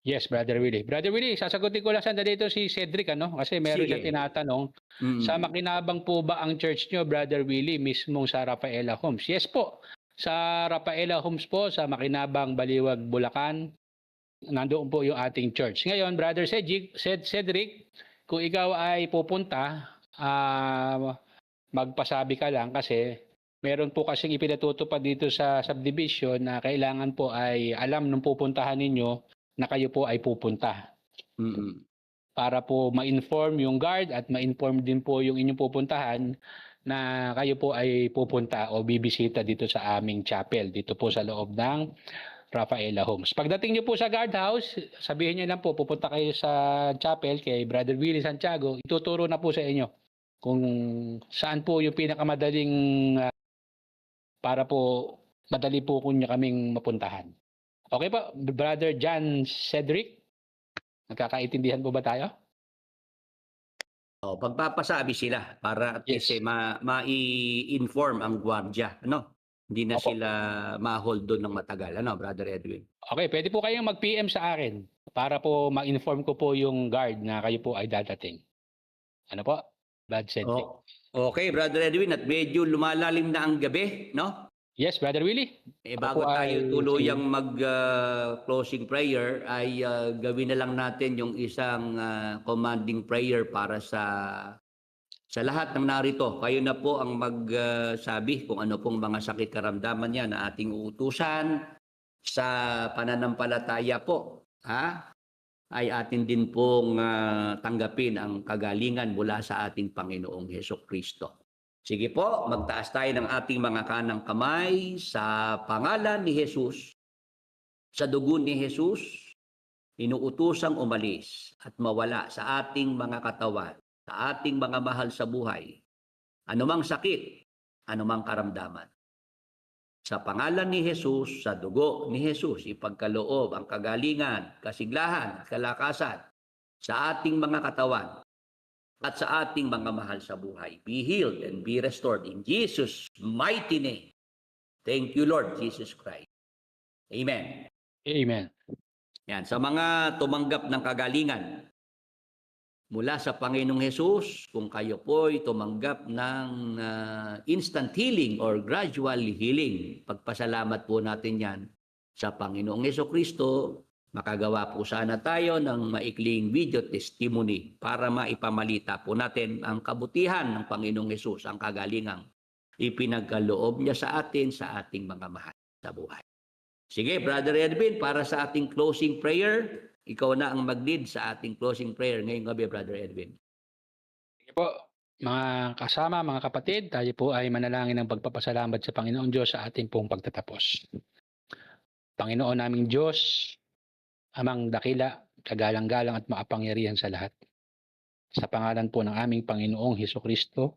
Yes, Brother Willie. Brother Willie, sasagutin ko lang sandali dito si Cedric, kasi meron siya tinatanong. Sa makinabang po ba ang church nyo, Brother Willie, mismong sa Rafaela Homes? Yes po. Sa Rafaela Homes po, sa Makinabang, Baliwag, Bulacan, nandoon po yung ating church. Ngayon, Brother Cedric, kung ikaw ay pupunta, magpasabi ka lang kasi meron po kasing ipinatutupad dito sa subdivision na kailangan po ay alam nung pupuntahan ninyo na kayo po ay pupunta. Para po ma-inform yung guard at ma-inform din po yung inyong pupuntahan na kayo po ay pupunta o bibisita dito sa aming chapel, dito po sa loob ng Rafaela Homes. Pagdating niyo po sa guardhouse, sabihin niyo lang po, pupunta kayo sa chapel kay Brother Willie Santiago, ituturo na po sa inyo kung saan po yung pinakamadaling para po madali po kunya kaming mapuntahan. Okay po, Brother John Cedric, nagkakaintindihan po ba tayo? Pagpapasabi sila para at least ma-inform ang gwardiya, Hindi na sila ma-hold doon ng matagal, Brother Edwin? Okay, pwede po kayong mag-PM sa akin para po ma-inform ko po yung guard na kayo po ay dadating. Ano po? Brother Cedric. Okay, Brother Edwin, at medyo lumalalim na ang gabi, no? Yes, Brother Willie. Bago tayo tuluyang mag-closing prayer, ay gawin na lang natin yung isang commanding prayer para sa lahat ng narito. Kayo na po ang magsabi kung ano pong mga sakit karamdaman niya na ating uutusan sa pananampalataya po. Ay atin din pong tanggapin ang kagalingan mula sa ating Panginoong Hesukristo. Sige po, magtaas tayo ng ating mga kanang kamay sa pangalan ni Jesus. Sa dugo ni Jesus, inuutosang umalis at mawala sa ating mga katawan, sa ating mga mahal sa buhay, anumang sakit, anumang karamdaman. Sa pangalan ni Jesus, sa dugo ni Jesus, ipagkaloob ang kagalingan, kasiglahan, kalakasan sa ating mga katawan, at sa ating mga mahal sa buhay. Be healed and be restored in Jesus' mighty name. Thank you, Lord Jesus Christ. Amen. Amen. Yan, sa mga tumanggap ng kagalingan mula sa Panginoong Hesus, kung kayo po'y tumanggap ng instant healing or gradual healing, pagpasalamat po natin yan sa Panginoong Hesukristo. Makagawa po sana tayo ng maikling video testimony para maipamalita po natin ang kabutihan ng Panginoong Hesus, ang kagalingang ipinagkaloob niya sa atin, sa ating mga mahal sa buhay. Sige, Brother Edwin, para sa ating closing prayer, ikaw na ang mag-lead sa ating closing prayer ngayong gabi, Brother Edwin. Sige po, mga kasama, mga kapatid, tayo po ay manalangin ng pagpapasalamat sa Panginoon Diyos sa ating pong pagtatapos. Panginoon naming Diyos, Amang dakila, kagalang-galang at makapangyarihan sa lahat. Sa pangalan po ng aming Panginoong Hesukristo,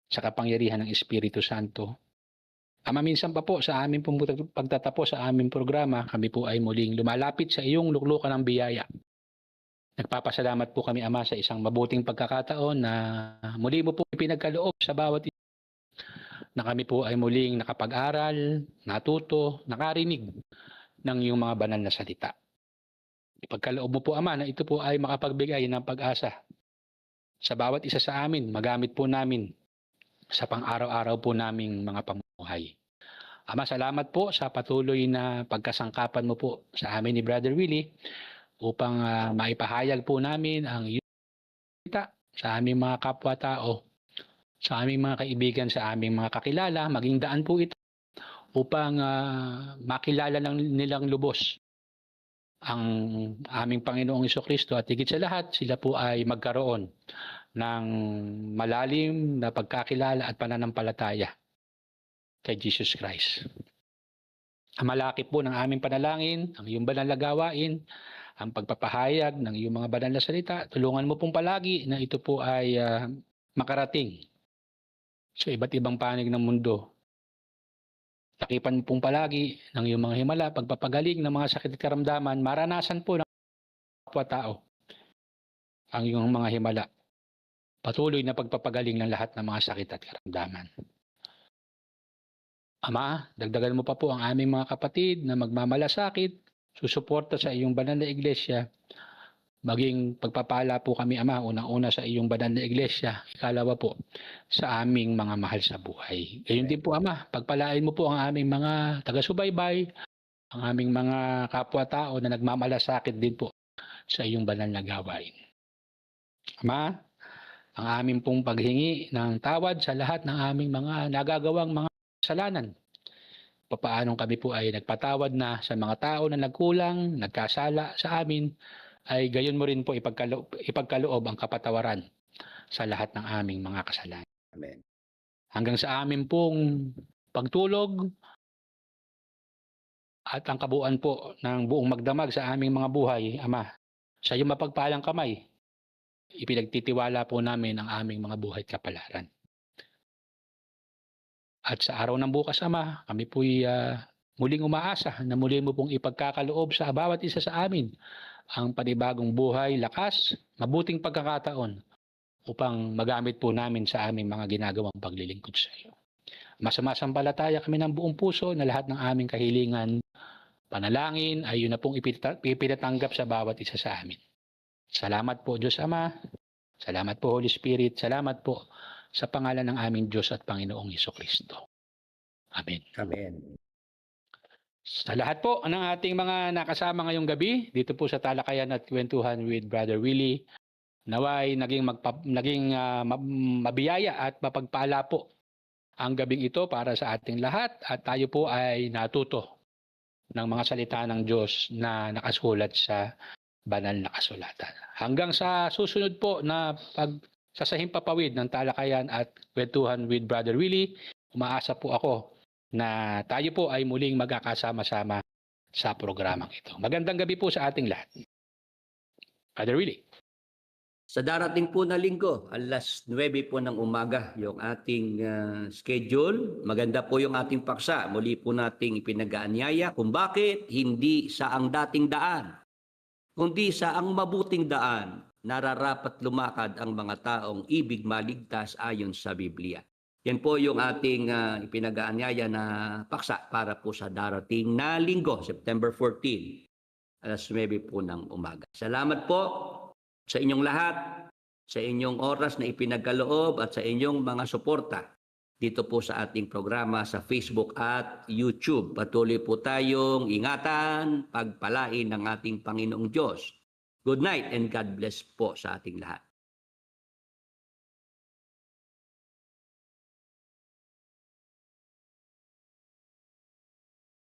sa kapangyarihan ng Espiritu Santo. Ama, minsan pa po sa aming pagtatapos sa aming programa, kami po ay muling lumalapit sa iyong luklukan ng biyaya. Nagpapasalamat po kami, Ama, sa isang mabuting pagkakataon na muli mo po ipinagkaloob sa bawat isa, na kami po ay muling nakapag-aral, natuto, nakarinig ng iyong mga banal na salita. Ipagkaloob mo po, Ama, na ito po ay makapagbigay ng pag-asa sa bawat isa sa amin, magamit po namin sa pang-araw-araw po naming mga pamumuhay. Ama, salamat po sa patuloy na pagkasangkapan mo po sa amin ni Brother Willie upang maipahayag po namin ang iyong salita sa aming mga kapwa-tao, sa aming mga kaibigan, sa aming mga kakilala, maging daan po ito upang makilala nilang lubos ang aming Panginoong Hesukristo, at higit sa lahat, sila po ay magkaroon ng malalim na pagkakilala at pananampalataya kay Jesus Christ. Ang malaki po ng aming panalangin, ang iyong banal na gawain, ang pagpapahayag ng iyong mga banal na salita, tulungan mo pong palagi na ito po ay makarating sa iba't ibang panig ng mundo. Takipan mo pong palagi ng iyong mga himala, pagpapagaling ng mga sakit at karamdaman, maranasan po ng kapwa-tao ang iyong mga himala. Patuloy na pagpapagaling ng lahat ng mga sakit at karamdaman. Ama, dagdagan mo pa po ang aming mga kapatid na magmamalasakit, susuporta sa iyong banal na iglesia. Maging pagpapala po kami, Ama, unang-una sa iyong banal na iglesia, ikalawa po sa aming mga mahal sa buhay. Gayon din po, Ama, pagpalain mo po ang aming mga taga-subaybay, ang aming mga kapwa-tao na nagmamalasakit din po sa iyong banal na gawain. Ama, ang aming pong paghingi ng tawad sa lahat ng aming mga nagagawang mga kasalanan. Papaanong kami po ay nagpatawad na sa mga tao na nagkulang, nagkasala sa amin, ay gayon mo rin po ipagkaloob ang kapatawaran sa lahat ng aming mga kasalanan. Amen. Hanggang sa amin pong pagtulog at ang kabuuan po ng buong magdamag sa aming mga buhay, Ama, sa iyong mapagpalang kamay, ipinagtitiwala po namin ang aming mga buhay at kapalaran. At sa araw ng bukas, Ama, kami po'y muling umaasa na muli mo pong ipagkakaloob sa bawat isa sa amin ang panibagong buhay, lakas, mabuting pagkakataon upang magamit po namin sa aming mga ginagawang paglilingkod sa iyo. Masamasampalataya kami ng buong puso na lahat ng aming kahilingan, panalangin ay yun na pong ipinatanggap sa bawat isa sa amin. Salamat po, Diyos Ama. Salamat po, Holy Spirit. Salamat po sa pangalan ng aming Diyos at Panginoong Hesukristo. Amen. Amen. Sa lahat po ng ating mga nakasama ngayong gabi, dito po sa Talakayan at Kwentuhan with Brother Willie, naway naging mabiyaya at mapagpala po ang gabing ito para sa ating lahat, at tayo po ay natuto ng mga salita ng Diyos na nakasulat sa banal na kasulatan. Hanggang sa susunod po na pagsasahimpapawid ng Talakayan at Kwentuhan with Brother Willie, umaasa po ako na tayo po ay muling magkakasama-sama sa programang ito. Magandang gabi po sa ating lahat. Brother Willie. Sa darating po na linggo, alas 9 po ng umaga, yung ating schedule. Maganda po yung ating paksa. Muli po nating ipinag-aanyaya kung bakit hindi sa ang dating daan, kundi sa ang mabuting daan. nararapat lumakad ang mga taong ibig maligtas ayon sa Biblia. Yan po yung ating ipinag-aanyaya na paksa para po sa darating na linggo, September 14, alas 9 po ng umaga. Salamat po sa inyong lahat, sa inyong oras na ipinagkaloob at sa inyong mga suporta dito po sa ating programa sa Facebook at YouTube. Patuloy po tayong ingatan, pagpalain ng ating Panginoong Diyos. Good night and God bless po sa ating lahat.